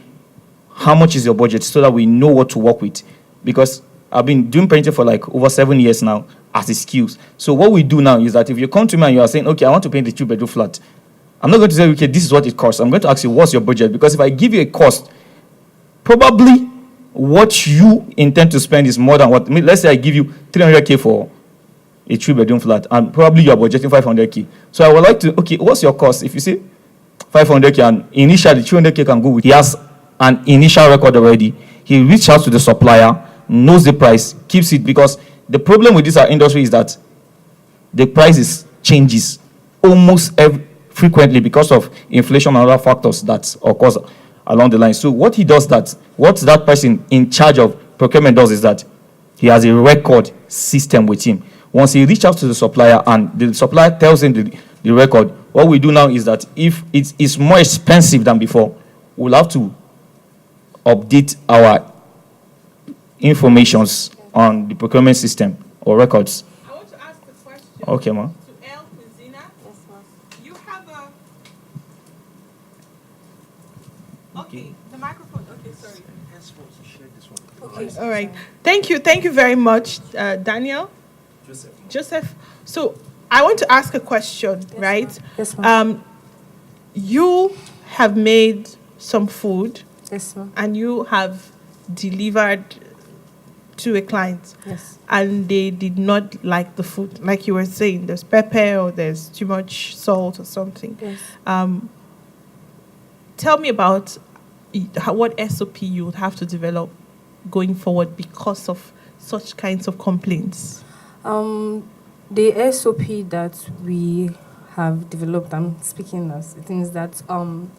how much is your budget, so that we know what to work with. Because I've been doing painting for like over 7 years now as a skills. So what we do now is that if you come to me and you are saying, okay, I want to paint a 2-bedroom flat, I'm not going to say, okay, this is what it costs. I'm going to ask you, what's your budget? Because if I give you a cost, probably what you intend to spend is more than what, let's say I give you 300K for a 3-bedroom flat, and probably you are budgeting 500K. So I would like to, okay, what's your cost? If you say 500K and initially 300K can go with, he has an initial record already. He reaches out to the supplier, knows the price, keeps it, because the problem with this our industry is that the prices changes almost frequently because of inflation and other factors that occurs along the line. So what that person in charge of procurement does is that he has a record system with him. Once he reaches out to the supplier and the supplier tells him the record, what we do now is that if it's more expensive than before, we'll have to update our informations on the procurement system or records. I want to ask a question. Okay, ma. To El Cuisina. Yes, ma'am. You have a... Okay, the microphone. Okay, sorry. Okay. All right. Thank you very much, Daniel. Joseph. So I want to ask a question, right? Ma'am. Yes, ma'am. You have made some food. Yes, ma'am. And you have delivered to a client. Yes. And they did not like the food, like you were saying, there's pepper or there's too much salt or something. Yes. Tell me about what SOP you would have to develop going forward because of such kinds of complaints. The SOP that we have developed, I'm speaking as things that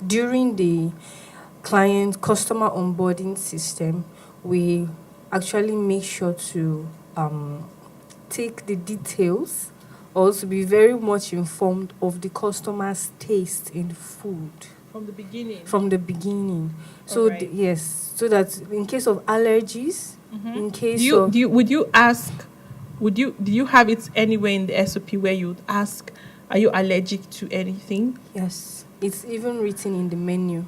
during the customer onboarding system, we actually make sure to take the details, also be very much informed of the customer's taste in food. From the beginning? From the beginning. So, right. yes, so that in case of allergies, in case do you have it anywhere in the SOP where you would ask, are you allergic to anything? Yes, it's even written in the menu.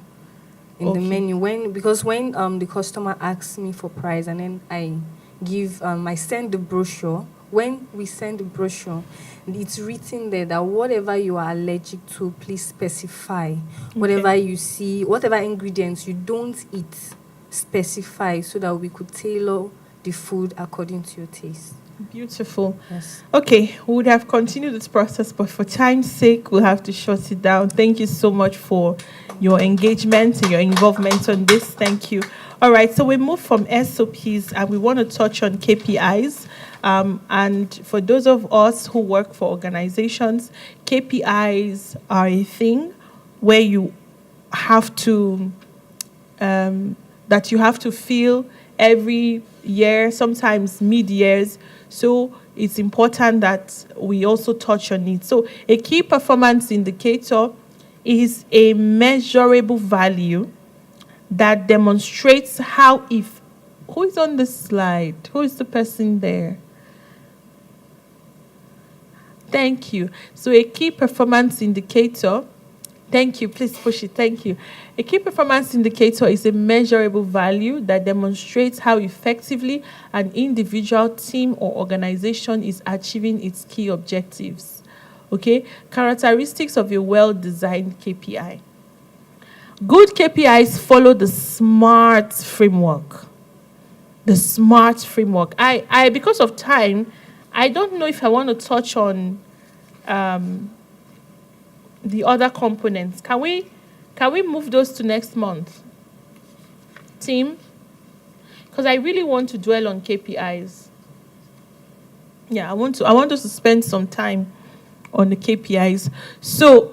Okay. The menu, when the customer asks me for price, and then I send the brochure. When we send the brochure, it's written there that whatever you are allergic to, please specify. Whatever you see, whatever ingredients you don't eat, specify, so that we could tailor the food according to your taste. Beautiful. Yes. Okay, we would have continued this process, but for time's sake, we'll have to shut it down. Thank you so much for your engagement and your involvement on this. Thank you. All right, so we move from SOPs and we want to touch on KPIs. And for those of us who work for organizations, KPIs are a thing where you have to, that you have to fill every year, sometimes mid-years. So it's important that we also touch on it. So a key performance indicator is a measurable value that demonstrates how who is on the slide? Who is the person there? Thank you. So a key performance indicator Thank you. Please push it. Thank you. A key performance indicator is a measurable value that demonstrates how effectively an individual, team, or organization is achieving its key objectives. Okay? Characteristics of a well-designed KPI. Good KPIs follow the SMART framework. The SMART framework. I because of time, I don't know if I want to touch on the other components. Can we move those to next month, team? Because I really want to dwell on KPIs. Yeah, I want us to spend some time on the KPIs. So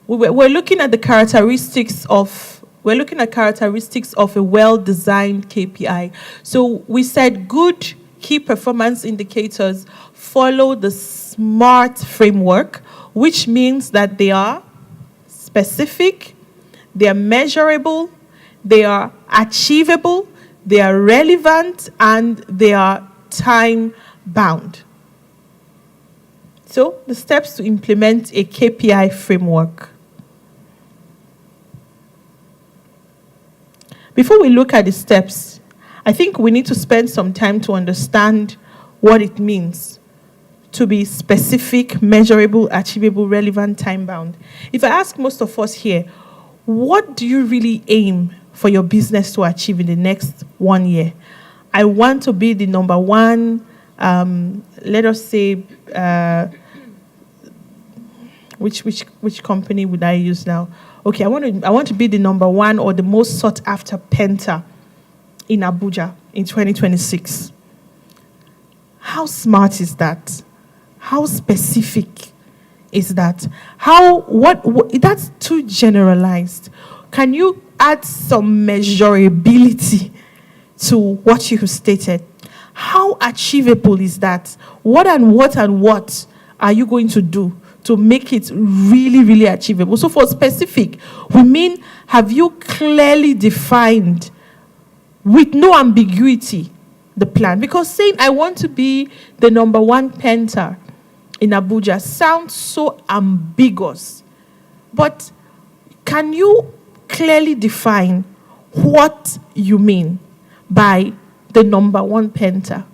we're looking at the characteristics of a well-designed KPI. So we said good key performance indicators follow the SMART framework, which means that they are specific, they are measurable, they are achievable, they are relevant, and they are time-bound. So, the steps to implement a KPI framework. Before we look at the steps, I think we need to spend some time to understand what it means to be specific, measurable, achievable, relevant, time-bound. If I ask most of us here, what do you really aim for your business to achieve in the next 1 year? I want to be the number one, let us say, which company would I use now? Okay, I want to be the number one or the most sought after painter in Abuja in 2026. How smart is that? How specific is that? That's too generalized. Can you add some measurability to what you have stated? How achievable is that? What are you going to do to make it really, really achievable? So for specific, we mean, have you clearly defined with no ambiguity the plan? Because saying I want to be the number one painter in Abuja sounds so ambiguous. But can you clearly define what you mean by the number one painter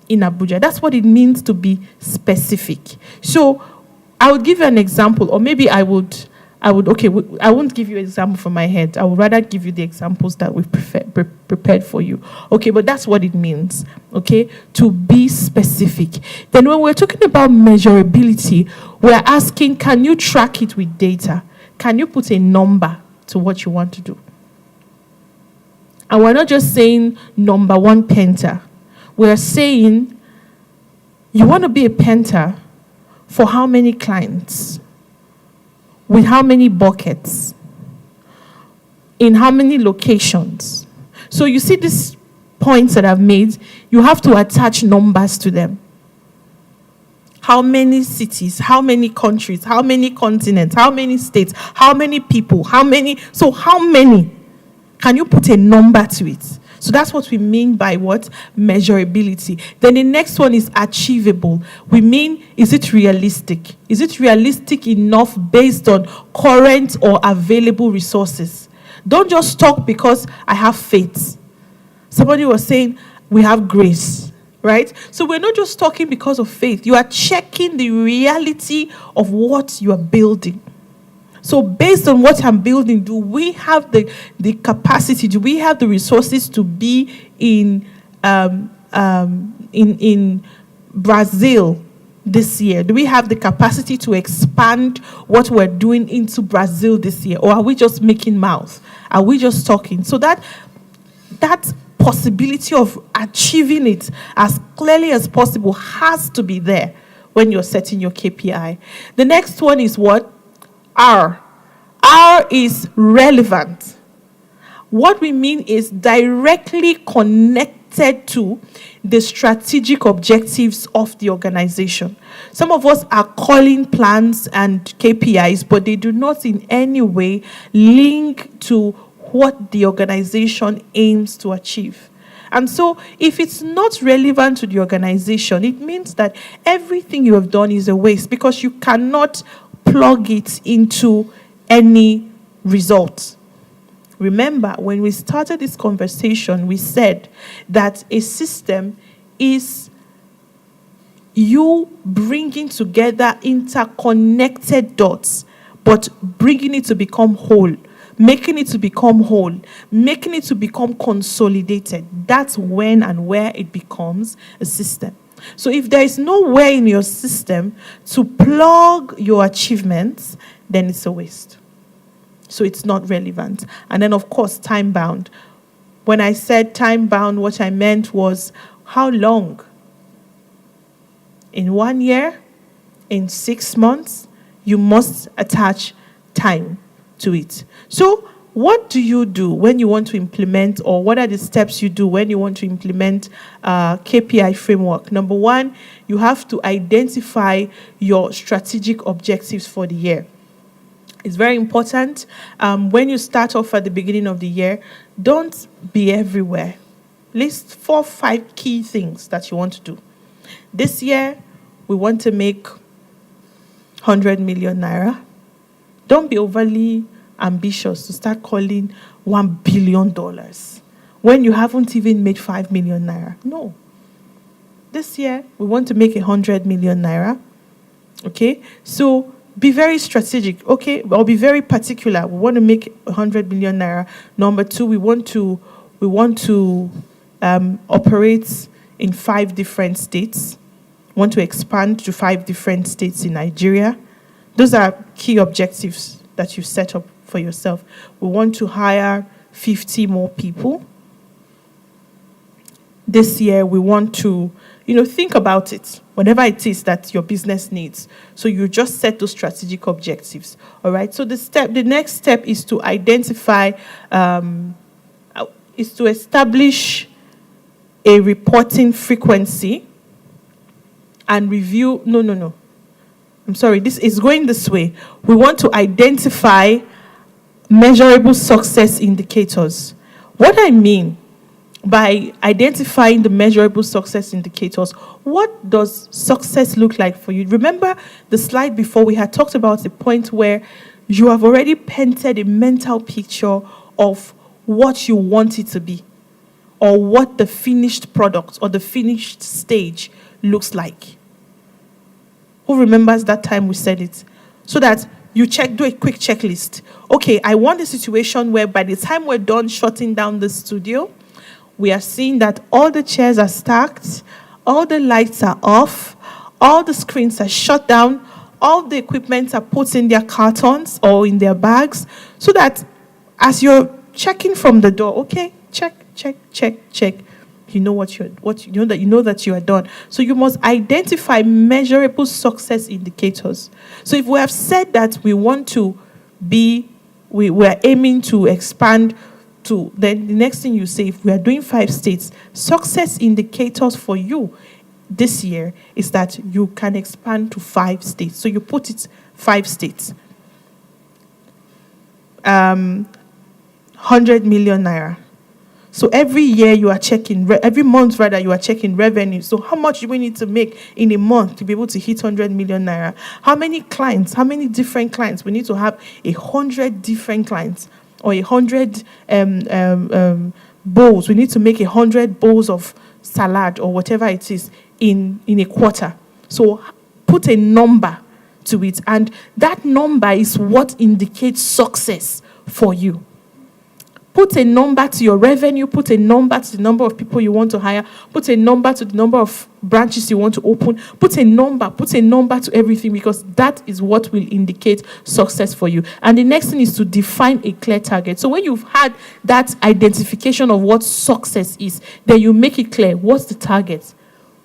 in Abuja? That's what it means to be specific. So I would give you an example, or maybe I won't give you an example from my head. I would rather give you the examples that we've prepared for you. Okay, but that's what it means, okay, to be specific. Then when we're talking about measurability, we're asking, can you track it with data? Can you put a number to what you want to do? And we're not just saying number one painter. We're saying you want to be a painter for how many clients? With how many buckets? In how many locations? So you see these points that I've made, you have to attach numbers to them. How many cities? How many countries? How many continents? How many states? How many people? So how many? Can you put a number to it? So that's what we mean by what? Measurability. Then the next one is achievable. We mean, is it realistic? Is it realistic enough based on current or available resources? Don't just talk because I have faith. Somebody was saying, we have grace, right? So we're not just talking because of faith. You are checking the reality of what you are building. So based on what I'm building, do we have the capacity, do we have the resources to be in Brazil this year? Do we have the capacity to expand what we're doing into Brazil this year? Or are we just making mouth? Are we just talking? So that possibility of achieving it as clearly as possible has to be there when you're setting your KPI. The next one is what? R. R is relevant. What we mean is directly connected to the strategic objectives of the organization. Some of us are calling plans and KPIs, but they do not in any way link to what the organization aims to achieve. And so if it's not relevant to the organization, it means that everything you have done is a waste, because you cannot plug it into any result. Remember, when we started this conversation, we said that a system is you bringing together interconnected dots, but bringing it to become whole, making it to become whole, making it to become consolidated. That's when and where it becomes a system. So if there is nowhere in your system to plug your achievements, then it's a waste. So it's not relevant. And then, of course, time-bound. When I said time-bound, what I meant was how long? In 1 year? In 6 months? You must attach time to it. So what do you do when you want to implement, or what are the steps you do when you want to implement KPI framework? Number one, you have to identify your strategic objectives for the year. It's very important. When you start off at the beginning of the year, don't be everywhere. List 4 or 5 key things that you want to do. This year, we want to make 100 million naira. Don't be overly ambitious to start calling $1 billion when you haven't even made 5 million naira. No. This year, we want to make 100 million naira. Okay? So, be very strategic, okay? Or be very particular. We want to make 100 million naira. Number 2, we want to operate in 5 different states. We want to expand to 5 different states in Nigeria. Those are key objectives that you set up for yourself. We want to hire 50 more people. This year, we want to, think about it, whatever it is that your business needs. So you just set those strategic objectives, all right? So the next step is to identify, is to establish a reporting frequency and review. No. I'm sorry, this is going this way. We want to identify measurable success indicators. What I mean by identifying the measurable success indicators, what does success look like for you? Remember the slide before, we had talked about the point where you have already painted a mental picture of what you want it to be, or what the finished product or the finished stage looks like. Who remembers that time we said it? So that you do a quick checklist. Okay, I want a situation where by the time we're done shutting down the studio, we are seeing that all the chairs are stacked, all the lights are off, all the screens are shut down, all the equipment are put in their cartons or in their bags, so that as you're checking from the door, okay, check, you know that you are done. So you must identify measurable success indicators. So if we have said that we want to we're aiming to expand to, then the next thing you say, if we are doing 5 states, success indicators for you this year is that you can expand to 5 states. So you put it 5 states. 100 million naira. So every year you are checking, every month rather, you are checking revenue. So how much do we need to make in a month to be able to hit 100 million naira? How many clients, how many different clients? We need to have 100 different clients, or 100 bowls. We need to make 100 bowls of salad or whatever it is in a quarter. So put a number to it, and that number is what indicates success for you. Put a number to your revenue, put a number to the number of people you want to hire, put a number to the number of branches you want to open, put a number to everything, because that is what will indicate success for you. And the next thing is to define a clear target. So when you've had that identification of what success is, then you make it clear. What's the target?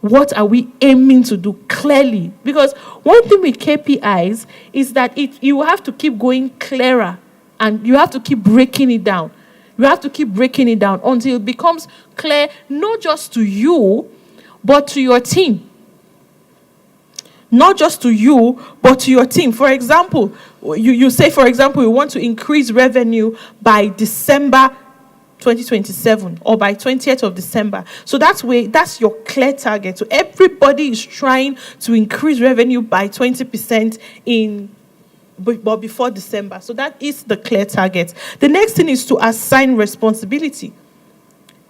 What are we aiming to do clearly? Because one thing with KPIs is that you have to keep going clearer, and you have to keep breaking it down. You have to keep breaking it down until it becomes clear, not just to you, but to your team. Not just to you, but to your team. For example, you say, for example, you want to increase revenue by December 2027 or by 20th of December. So that's your clear target. So everybody is trying to increase revenue by 20% in but before December. So that is the clear target. The next thing is to assign responsibility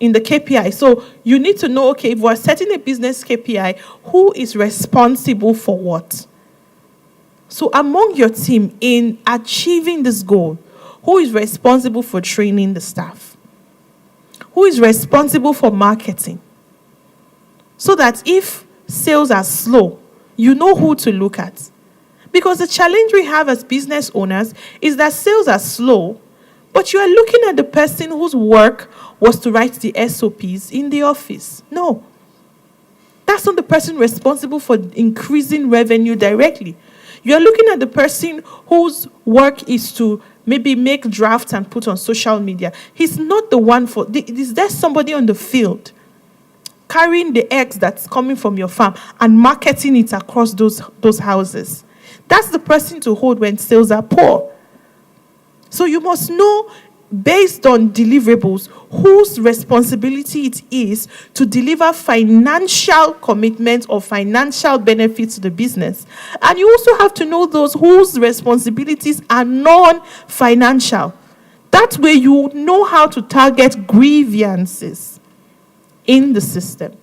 in the KPI. So you need to know, okay, if we're setting a business KPI, who is responsible for what? So among your team, in achieving this goal, who is responsible for training the staff? Who is responsible for marketing? So that if sales are slow, you know who to look at. Because the challenge we have as business owners is that sales are slow, but you are looking at the person whose work was to write the SOPs in the office. No. That's not the person responsible for increasing revenue directly. You're looking at the person whose work is to maybe make drafts and put on social media. He's not the one for... Is there somebody on the field carrying the eggs that's coming from your farm and marketing it across those houses? That's the person to hold when sales are poor. So you must know, based on deliverables, whose responsibility it is to deliver financial commitment or financial benefits to the business. And you also have to know those whose responsibilities are non-financial. That way you know how to target grievances in the system.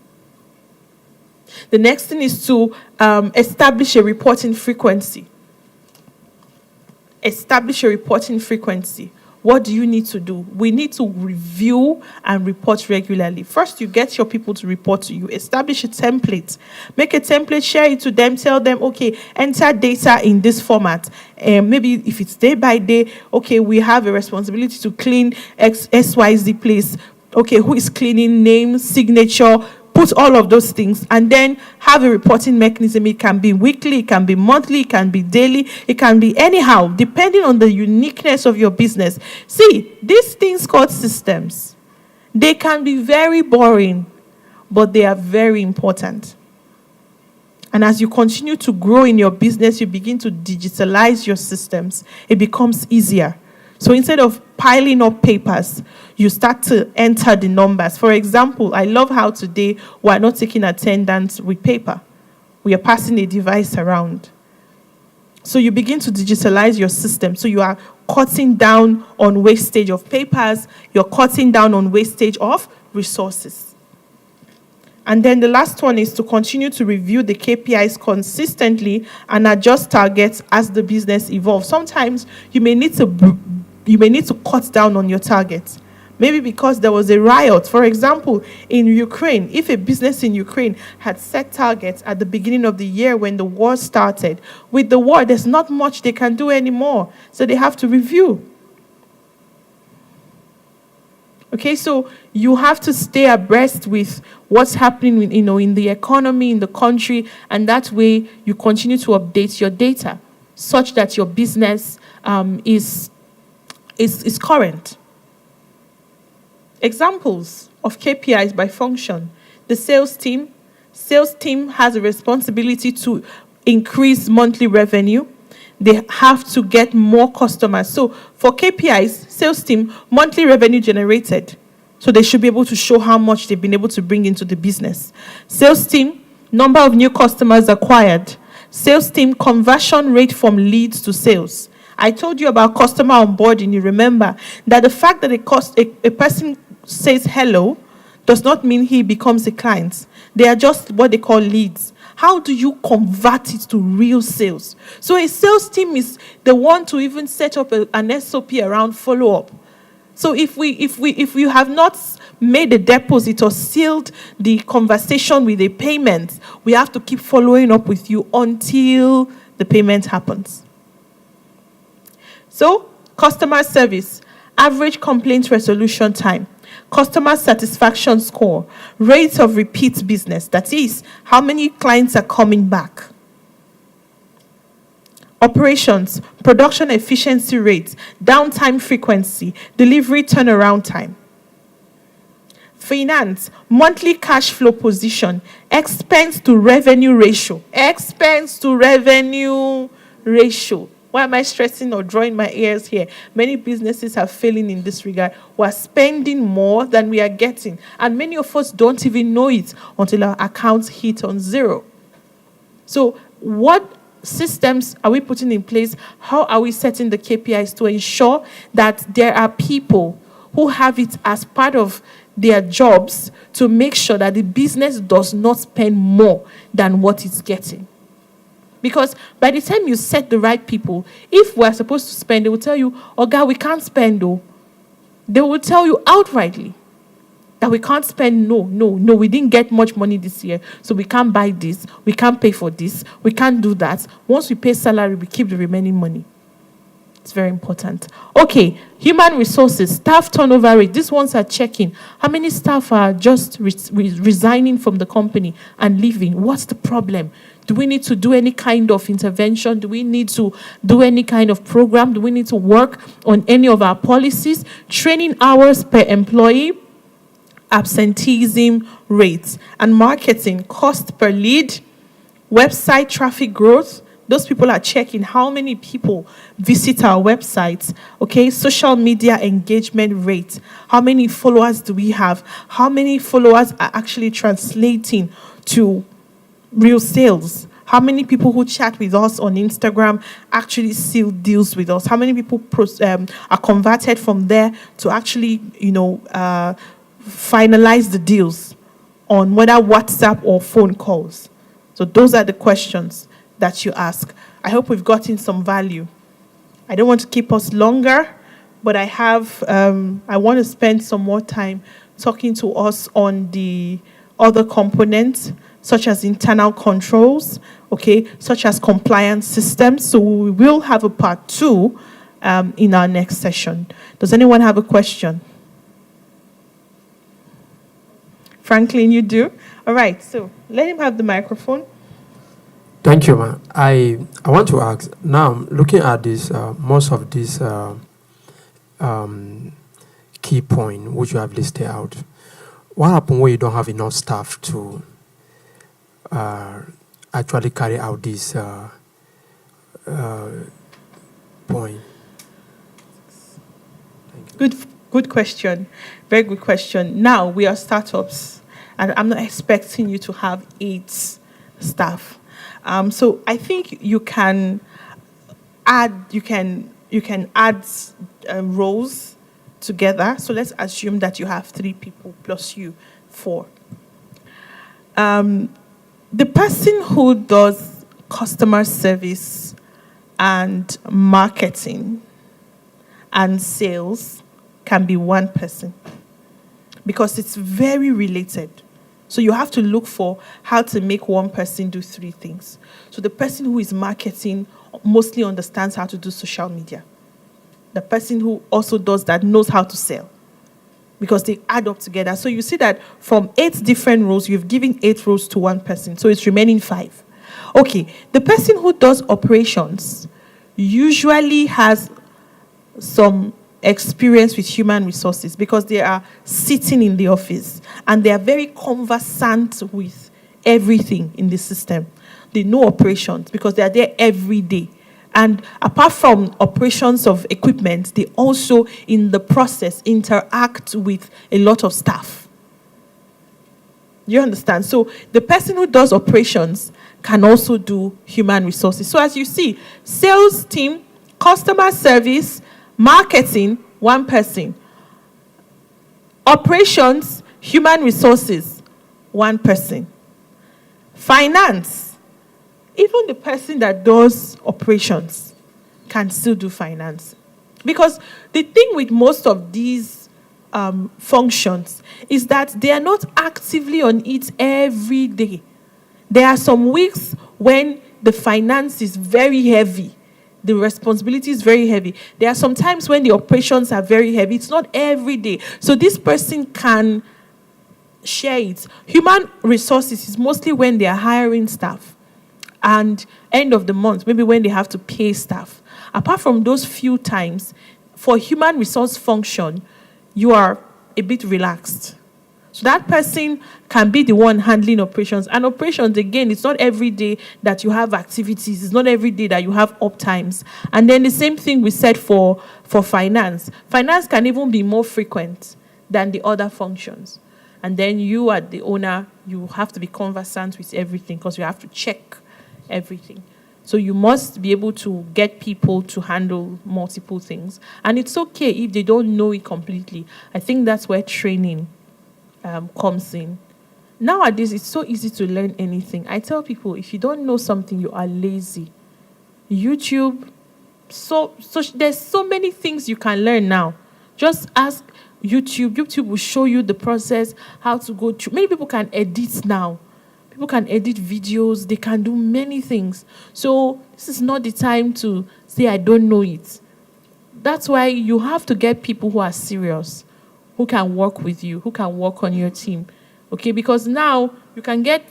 The next thing is to establish a reporting frequency. Establish a reporting frequency. What do you need to do? We need to review and report regularly. First, you get your people to report to you. Establish a template. Make a template, share it to them, tell them, okay, enter data in this format. Maybe if it's day by day, okay, we have a responsibility to clean XYZ place. Okay, who is cleaning, name, signature, put all of those things, and then have a reporting mechanism. It can be weekly, it can be monthly, it can be daily, it can be anyhow, depending on the uniqueness of your business. See, these things called systems, they can be very boring, but they are very important. And as you continue to grow in your business, you begin to digitalize your systems. It becomes easier. So instead of piling up papers, you start to enter the numbers. For example, I love how today we are not taking attendance with paper. We are passing a device around. So you begin to digitalize your system. So you are cutting down on wastage of papers. You're cutting down on wastage of resources. And then the last one is to continue to review the KPIs consistently and adjust targets as the business evolves. Sometimes you may need to cut down on your targets. Maybe because there was a riot. For example, in Ukraine, if a business in Ukraine had set targets at the beginning of the year when the war started, with the war, there's not much they can do anymore. So they have to review. Okay, so you have to stay abreast with what's happening, in the economy, in the country, and that way you continue to update your data such that your business is current. Examples of KPIs by function. The sales team has a responsibility to increase monthly revenue. They have to get more customers. So for KPIs, sales team, monthly revenue generated. So they should be able to show how much they've been able to bring into the business. Sales team, number of new customers acquired. Sales team, conversion rate from leads to sales. I told you about customer onboarding. You remember that the fact that a person says hello does not mean he becomes a client. They are just what they call leads. How do you convert it to real sales? So a sales team is the one to even set up an SOP around follow-up. So if we have not made a deposit or sealed the conversation with a payment, we have to keep following up with you until the payment happens. So, customer service, average complaint resolution time, customer satisfaction score, rates of repeat business, that is, how many clients are coming back. Operations, production efficiency rates, downtime frequency, delivery turnaround time. Finance, monthly cash flow position, expense to revenue ratio. Expense to revenue ratio. Why am I stressing or drawing my ears here? Many businesses are failing in this regard. We are spending more than we are getting. And many of us don't even know it until our accounts hit on zero. So what systems are we putting in place? How are we setting the KPIs to ensure that there are people who have it as part of their jobs to make sure that the business does not spend more than what it's getting? Because by the time you set the right people, if we're supposed to spend, they will tell you, oh God, we can't spend though. They will tell you outrightly that we can't spend, no, we didn't get much money this year, so we can't buy this, we can't pay for this, we can't do that. Once we pay salary, we keep the remaining money. It's very important. Okay, human resources, staff turnover rate. These ones are checking. How many staff are just resigning from the company and leaving? What's the problem? Do we need to do any kind of intervention? Do we need to do any kind of program? Do we need to work on any of our policies? Training hours per employee, absenteeism rates, and marketing, cost per lead, website traffic growth. Those people are checking how many people visit our websites. Okay, social media engagement rate. How many followers do we have? How many followers are actually translating to real sales? How many people who chat with us on Instagram actually seal deals with us? How many people are converted from there to actually, finalize the deals on whether WhatsApp or phone calls? So those are the questions that you ask. I hope we've gotten some value. I don't want to keep us longer, but I want to spend some more time talking to us on the other components, such as internal controls, okay, such as compliance systems. So we will have a part 2 in our next session. Does anyone have a question? Franklin, you do? All right, so let him have the microphone. Thank you, ma'am. I want to ask, now looking at this, most of these key points which you have listed out, what happens when you don't have enough staff to actually carry out this point? Good question. Very good question. Now we are startups, and I'm not expecting you to have 8 staff. So I think you can add roles together. So let's assume that you have 3 people plus you 4. The person who does customer service and marketing and sales can be one person because it's very related. So you have to look for how to make one person do 3 things. So the person who is marketing mostly understands how to do social media. The person who also does that knows how to sell because they add up together. So you see that from 8 different roles, you've given 8 roles to one person. So it's remaining 5. Okay, the person who does operations usually has some experience with human resources because they are sitting in the office and they are very conversant with everything in the system. They know operations because they are there every day. And apart from operations of equipment, they also, in the process, interact with a lot of staff. You understand? So the person who does operations can also do human resources. So as you see, sales team, customer service, marketing, one person. Operations, human resources, one person. Finance, even the person that does operations can still do finance. Because the thing with most of these functions is that they are not actively on it every day. There are some weeks when the finance is very heavy. The responsibility is very heavy. There are some times when the operations are very heavy. It's not every day. So this person can share it. Human resources is mostly when they are hiring staff. And end of the month, maybe when they have to pay staff. Apart from those few times, for human resource function, you are a bit relaxed. So that person can be the one handling operations. And operations, again, it's not every day that you have activities. It's not every day that you have up times. And then the same thing we said for finance. Finance can even be more frequent than the other functions. And then you, as the owner, you have to be conversant with everything because you have to check everything. So you must be able to get people to handle multiple things. And it's okay if they don't know it completely. I think that's where training comes in. Nowadays, it's so easy to learn anything. I tell people, if you don't know something, you are lazy. YouTube, there's so many things you can learn now. Just ask YouTube. YouTube will show you the process, how to go through. Many people can edit now. People can edit videos. They can do many things. So this is not the time to say, I don't know it. That's why you have to get people who are serious, who can work with you, who can work on your team. Okay, because now you can get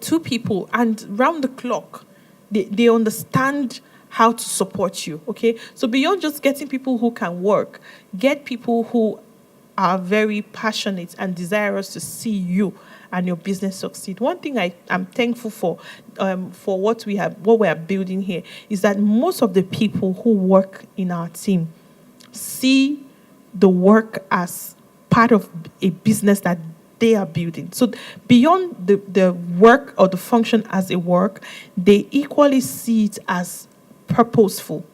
2 people and round the clock, they understand how to support you. Okay, so beyond just getting people who can work, get people who are very passionate and desirous to see you and your business succeed. One thing I'm thankful for what we are building here is that most of the people who work in our team see the work as part of a business that they are building. So beyond the work or the function as a work, they equally see it as purposeful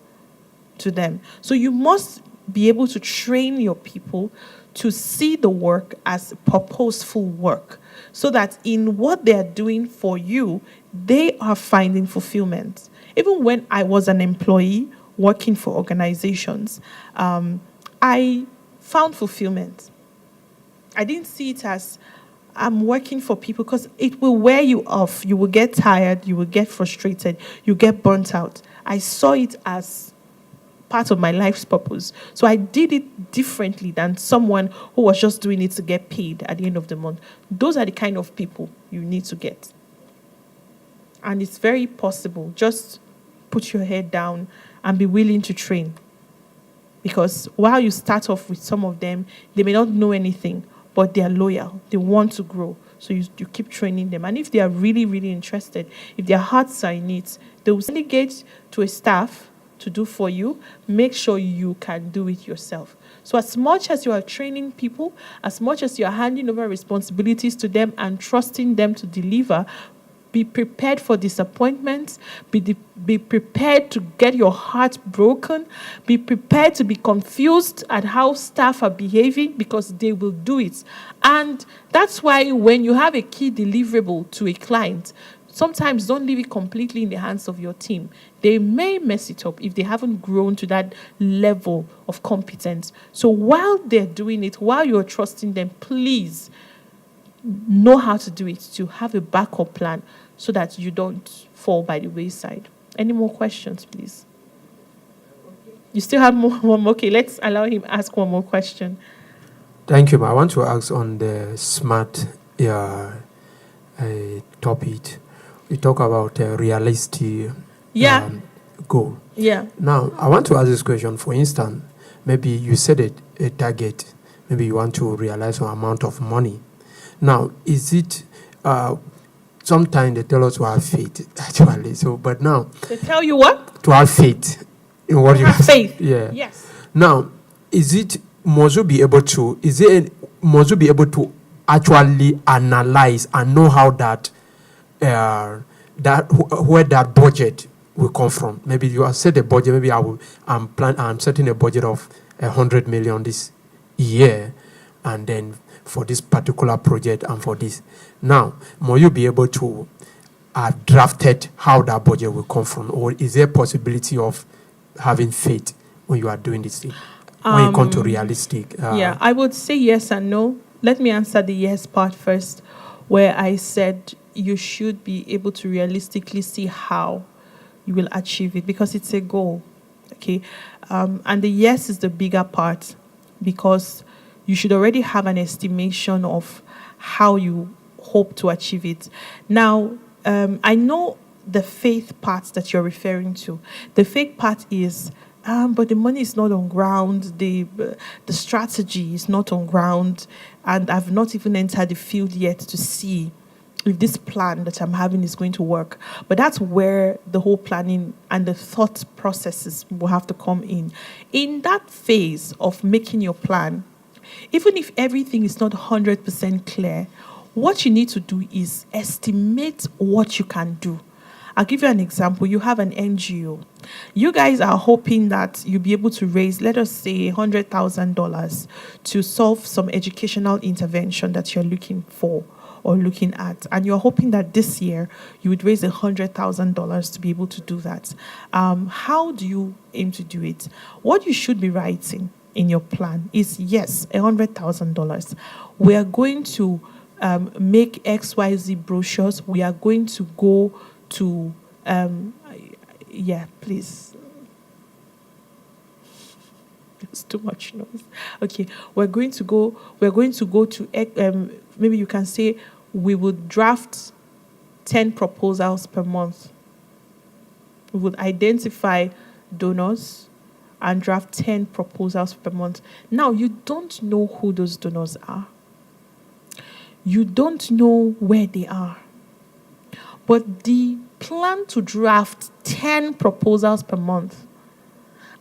to them. So you must be able to train your people to see the work as purposeful work, so that in what they are doing for you, they are finding fulfillment. Even when I was an employee working for organizations, I found fulfillment. I didn't see it as I'm working for people, because it will wear you off. You will get tired. You will get frustrated. You get burnt out. I saw it as part of my life's purpose. So I did it differently than someone who was just doing it to get paid at the end of the month. Those are the kind of people you need to get. And it's very possible. Just put your head down and be willing to train. Because while you start off with some of them, they may not know anything, but they are loyal. They want to grow. So you keep training them. And if they are really, really interested, if their hearts are in it, they will delegate to a staff to do for you. Make sure you can do it yourself. So as much as you are training people, as much as you are handing over responsibilities to them and trusting them to deliver, be prepared for disappointments. Be prepared to get your heart broken. Be prepared to be confused at how staff are behaving, because they will do it. And that's why when you have a key deliverable to a client, sometimes don't leave it completely in the hands of your team. They may mess it up if they haven't grown to that level of competence. So while they're doing it, while you're trusting them, please know how to do it, to have a backup plan so that you don't fall by the wayside. Any more questions, please? You still have one more? Okay, let's allow him ask one more question. Thank you. I want to ask on the smart topic. We talk about a realistic goal. Yeah. Now, I want to ask this question. For instance, maybe you set a target. Maybe you want to realize an amount of money. Now, is it... sometimes they tell us to have faith, actually. So, but now... They tell you what? To have faith in what you have faith. Yeah. Yes. Now, must you be able to actually analyze and know how where that budget will come from? Maybe you have set a budget. Maybe I'm setting a budget of 100 million this year, and then for this particular project and for this. Now, will you be able to draft how that budget will come from, or is there a possibility of having faith when you are doing this thing? When you come to realistic? I would say yes and no. Let me answer the yes part first, where I said you should be able to realistically see how you will achieve it, because it's a goal. Okay, and the yes is the bigger part, because you should already have an estimation of how you hope to achieve it. Now, I know the faith part that you're referring to. The faith part is, but the money is not on ground, the strategy is not on ground, and I've not even entered the field yet to see if this plan that I'm having is going to work. But that's where the whole planning and the thought processes will have to come in. In that phase of making your plan, even if everything is not 100% clear, what you need to do is estimate what you can do. I'll give you an example. You have an NGO. You guys are hoping that you'll be able to raise, let us say, $100,000 to solve some educational intervention that you're looking for or looking at. And you're hoping that this year you would raise $100,000 to be able to do that. How do you aim to do it? What you should be writing in your plan is, yes, $100,000. We are going to make XYZ brochures. We are going to go to, yeah, please. It's too much noise. Okay, we're going to go to, maybe you can say, we would draft 10 proposals per month. We would identify donors and draft 10 proposals per month. Now, you don't know who those donors are. You don't know where they are. But the plan to draft 10 proposals per month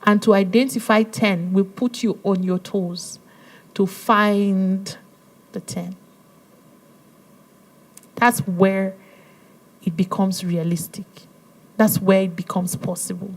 and to identify 10 will put you on your toes to find the 10. That's where it becomes realistic. That's where it becomes possible.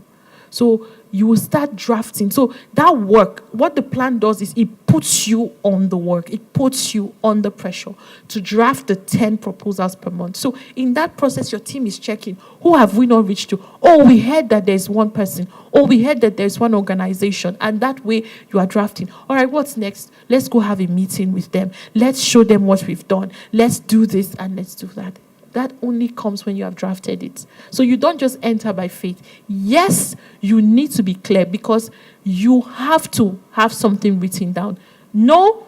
So you will start drafting. So that work, what the plan does is it puts you on the work. It puts you under pressure to draft the 10 proposals per month. So in that process, your team is checking, who have we not reached to? Oh, we heard that there's one person. Oh, we heard that there's one organization. And that way you are drafting. All right, what's next? Let's go have a meeting with them. Let's show them what we've done. Let's do this and let's do that. That only comes when you have drafted it. So you don't just enter by faith. Yes, you need to be clear because you have to have something written down. No,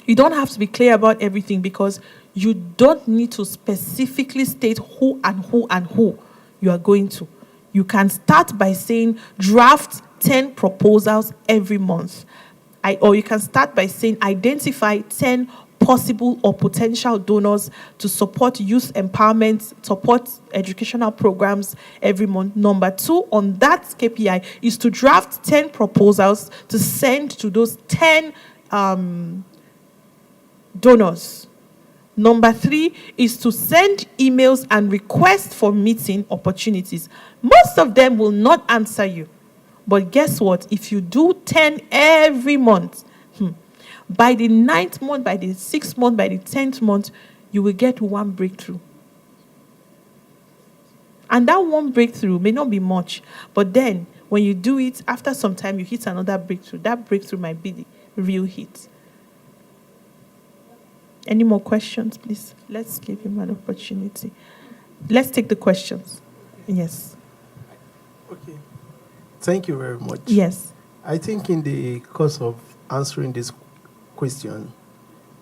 you don't have to be clear about everything because you don't need to specifically state who and who and who you are going to. You can start by saying draft 10 proposals every month. Or you can start by saying identify 10 possible or potential donors to support youth empowerment, support educational programs every month. Number 2 on that KPI is to draft 10 proposals to send to those 10 donors. Number 3 is to send emails and request for meeting opportunities. Most of them will not answer you. But guess what? If you do 10 every month, by the 9th month, by the 6th month, by the 10th month, you will get one breakthrough. And that one breakthrough may not be much, but then when you do it, after some time, you hit another breakthrough. That breakthrough might be the real hit. Any more questions, please? Let's give him an opportunity. Let's take the questions. Yes. Okay. Thank you very much. Yes. I think in the course of answering this question,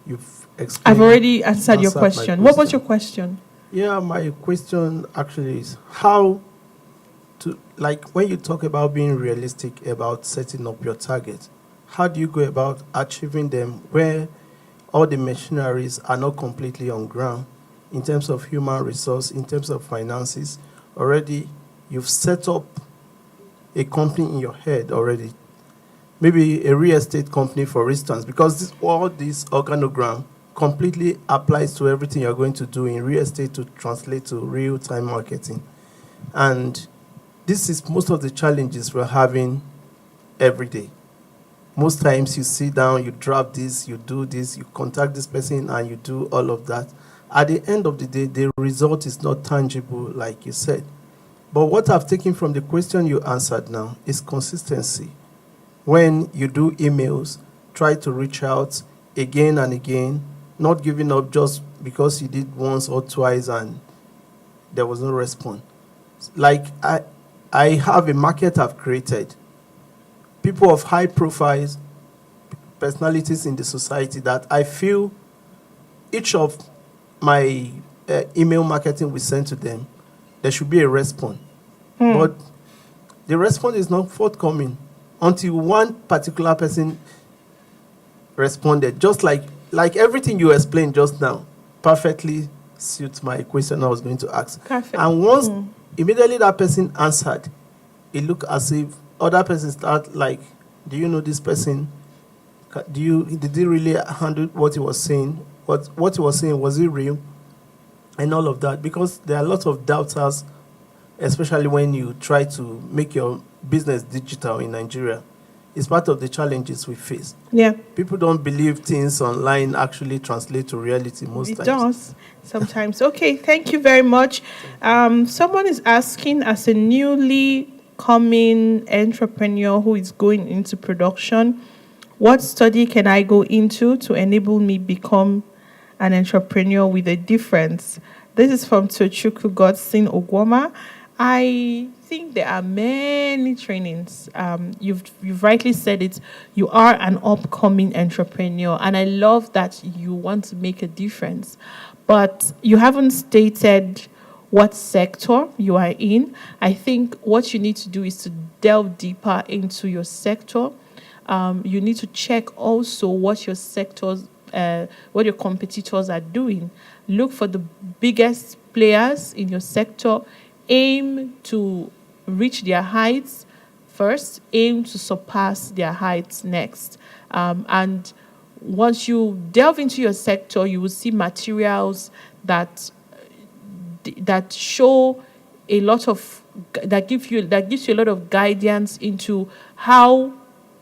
you've explained. I've already answered your question. What was your question? Yeah, my question actually is how to, like, when you talk about being realistic about setting up your targets, how do you go about achieving them where all the machineries are not completely on ground in terms of human resource, in terms of finances? Already, you've set up a company in your head already. Maybe a real estate company, for instance, because all this organogram completely applies to everything you're going to do in real estate to translate to real-time marketing. And this is most of the challenges we're having every day. Most times you sit down, you draft this, you do this, you contact this person, and you do all of that. At the end of the day, the result is not tangible, like you said. But what I've taken from the question you answered now is consistency. When you do emails, try to reach out again and again, not giving up just because you did once or twice and there was no response. Like I have a market I've created. People of high profiles, personalities in the society that I feel each of my email marketing we send to them, there should be a response. But the response is not forthcoming until one particular person responded. Just like everything you explained just now perfectly suits my question I was going to ask. Perfect. And once immediately that person answered, it looked as if other person start like, do you know this person? Did he really handle what he was saying? What he was saying, was it real? And all of that, because there are lots of doubters especially when you try to make your business digital in Nigeria. It's part of the challenges we face. Yeah, People don't believe things online actually translate to reality most it times. does sometimes. Okay, thank you very much. Someone is asking, as a newly coming entrepreneur who is going into production, what study can I go into to enable me become an entrepreneur with a difference? This is from Tochukwu Godson Ogwoma. I think there are many trainings. You've rightly said it. You are an upcoming entrepreneur, and I love that you want to make a difference, but you haven't stated what sector you are in. I think what you need to do is to delve deeper into your sector. You need to check also what your sectors, what your competitors are doing. Look for the biggest players in your sector. Aim to reach their heights first. Aim to surpass their heights next. And once you delve into your sector, you will see materials that show a lot of that gives you a lot of guidance into how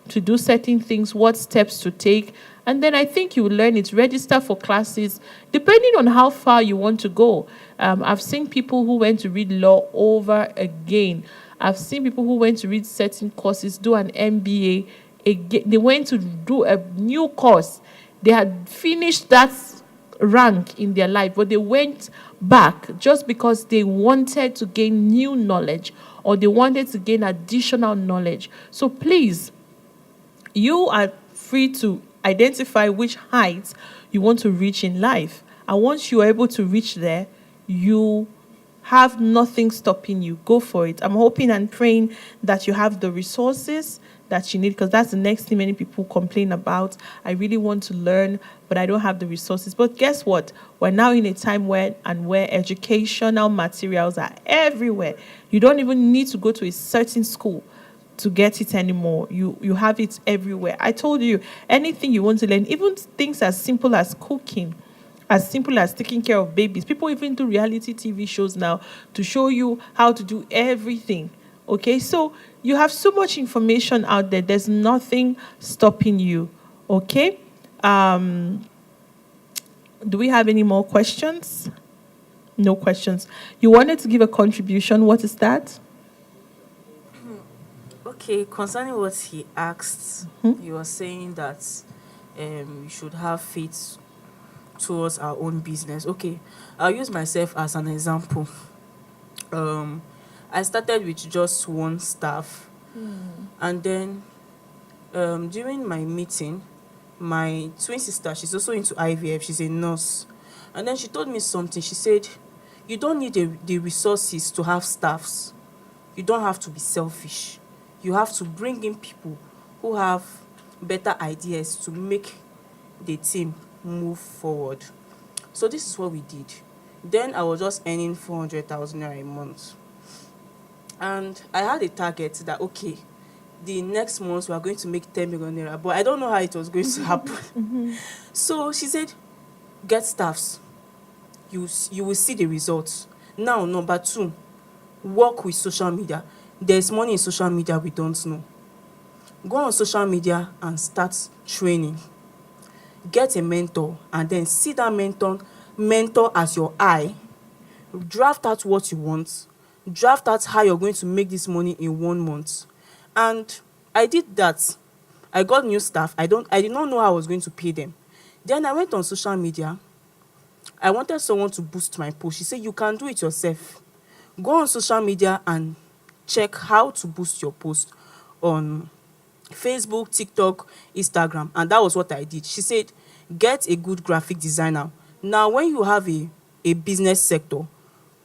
to do certain things, what steps to take, and then I think you will learn it. Register for classes depending on how far you want to go. I've seen people who went to read law over again. I've seen people who went to read certain courses, do an MBA again. They went to do a new course. They had finished that rank in their life, but they went back just because they wanted to gain new knowledge or they wanted to gain additional knowledge. So please, you are free to identify which heights you want to reach in life. And once you are able to reach there, you have nothing stopping you. Go for it. I'm hoping and praying that you have the resources that you need, because that's the next thing many people complain about. I really want to learn, but I don't have the resources. But guess what? We're now in a time where educational materials are everywhere. You don't even need to go to a certain school to get it anymore. You have it everywhere. I told you, anything you want to learn, even things as simple as cooking, as simple as taking care of babies. People even do reality TV shows now to show you how to do everything. Okay, so you have so much information out there. There's nothing stopping you. Okay. Do we have any more questions? No questions. You wanted to give a contribution. What is that? Okay, concerning what he asked, you were saying that we should have faith towards our own business. Okay, I'll use myself as an example. I started with just one staff, and then during my meeting, my twin sister, she's also into IVF, she's a nurse, and then she told me something. She said, you don't need the resources to have staffs. You don't have to be selfish. You have to bring in people who have better ideas to make the team move forward. So this is what we did. Then I was just earning 400,000 naira a month. And I had a target that, okay, the next month we are going to make 10 million naira, but I don't know how it was going to happen. So she said, get staffs. You will see the results. Now, number 2, work with social media. There's money in social media we don't know. Go on social media and start training. Get a mentor and then see that mentor as your eye. Draft out what you want. Draft out how you're going to make this money in 1 month. And I did that. I got new staff. I did not know how I was going to pay them. Then I went on social media. I wanted someone to boost my post. She said, you can do it yourself. Go on social media and check how to boost your post on Facebook, TikTok, Instagram. And that was what I did. She said, get a good graphic designer. Now, when you have a business sector,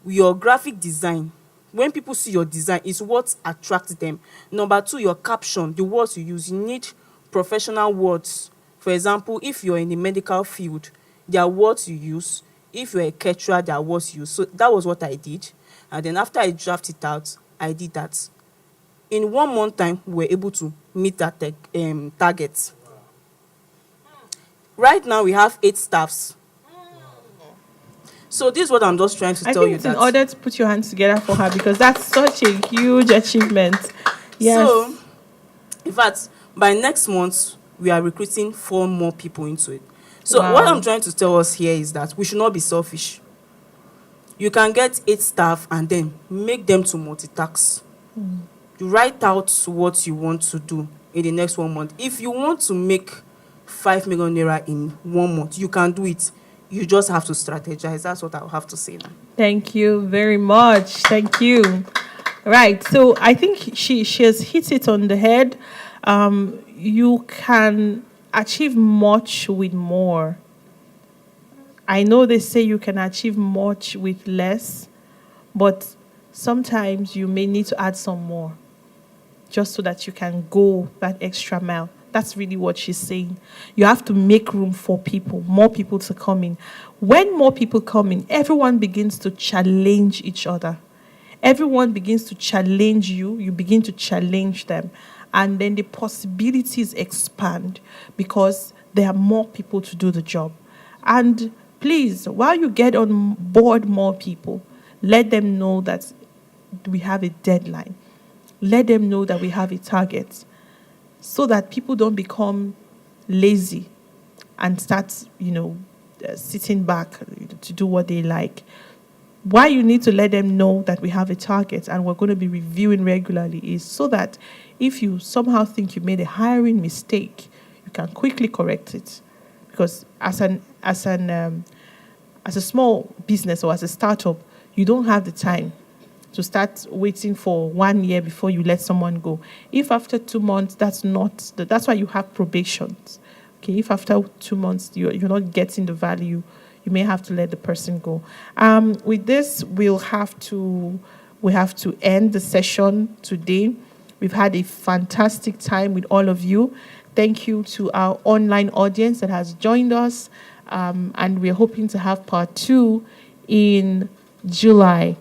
your graphic design, when people see your design, is what attracts them. Number 2, your caption, the words you use. You need professional words. For example, if you're in the medical field, there are words you use. If you're a caterer, there are words you use. So that was what I did. And then after I drafted it out, I did that. In 1 month time, we were able to meet that target. Right now, we have 8 staffs. So this is what I'm just trying to I tell think you, it's that in order to put your hands together for her, because that's such a huge achievement. Yes. So, in fact, by next month, we are recruiting 4 more people into it. So what Wow. I'm trying to tell us here is that we should not be selfish. You can get 8 staff and then make them to multitask. You write out what you want to do in the next 1 month. If you want to make 5 million naira in 1 month, you can do it. You just have to strategize. That's what I'll have to say now. Thank you very much. Thank you. Right. So I think she has hit it on the head. You can achieve much with more. I know they say you can achieve much with less, but sometimes you may need to add some more just so that you can go that extra mile. That's really what she's saying. You have to make room for people, more people to come in. When more people come in, everyone begins to challenge each other. Everyone begins to challenge you. You begin to challenge them. And then the possibilities expand because there are more people to do the job. And please, while you get on board more people, let them know that we have a deadline. Let them know that we have a target, so that people don't become lazy and start, sitting back to do what they like. Why you need to let them know that we have a target and we're going to be reviewing regularly is so that if you somehow think you made a hiring mistake, you can quickly correct it. Because as a small business or as a startup, you don't have the time to start waiting for 1 year before you let someone go. If after 2 months, that's why you have probations. Okay, if after 2 months you're not getting the value, you may have to let the person go. With this, we have to end the session today. We've had a fantastic time with all of you. Thank you to our online audience that has joined us, and we're hoping to have part 2 in July.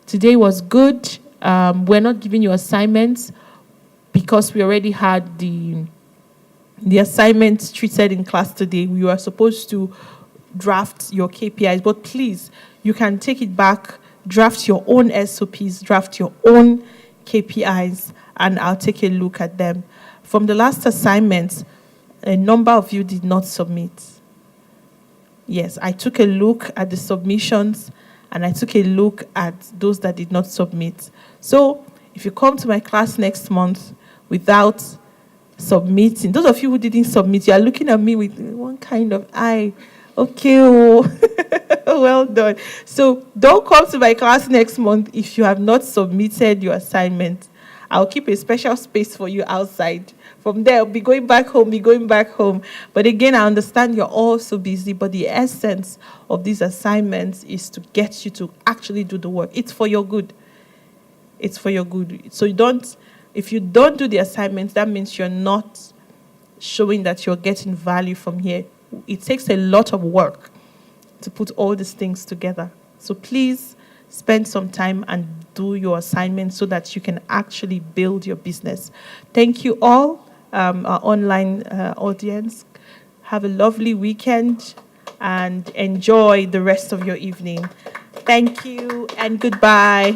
Today was good. We're not giving you assignments because we already had the assignments treated in class today. We were supposed to draft your KPIs, but please, you can take it back, draft your own SOPs, draft your own KPIs, and I'll take a look at them. From the last assignment, a number of you did not submit. Yes, I took a look at the submissions, and I took a look at those that did not submit. So if you come to my class next month without submitting, those of you who didn't submit, you are looking at me with one kind of eye. Okay, well done. So don't come to my class next month if you have not submitted your assignment. I'll keep a special space for you outside. From there, I'll be going back home. But again, I understand you're all so busy, but the essence of these assignments is to get you to actually do the work. It's for your good. It's for your good. So if you don't do the assignments, that means you're not showing that you're getting value from here. It takes a lot of work to put all these things together. So please spend some time and do your assignments so that you can actually build your business. Thank you all, our online audience. Have a lovely weekend and enjoy the rest of your evening. Thank you and goodbye.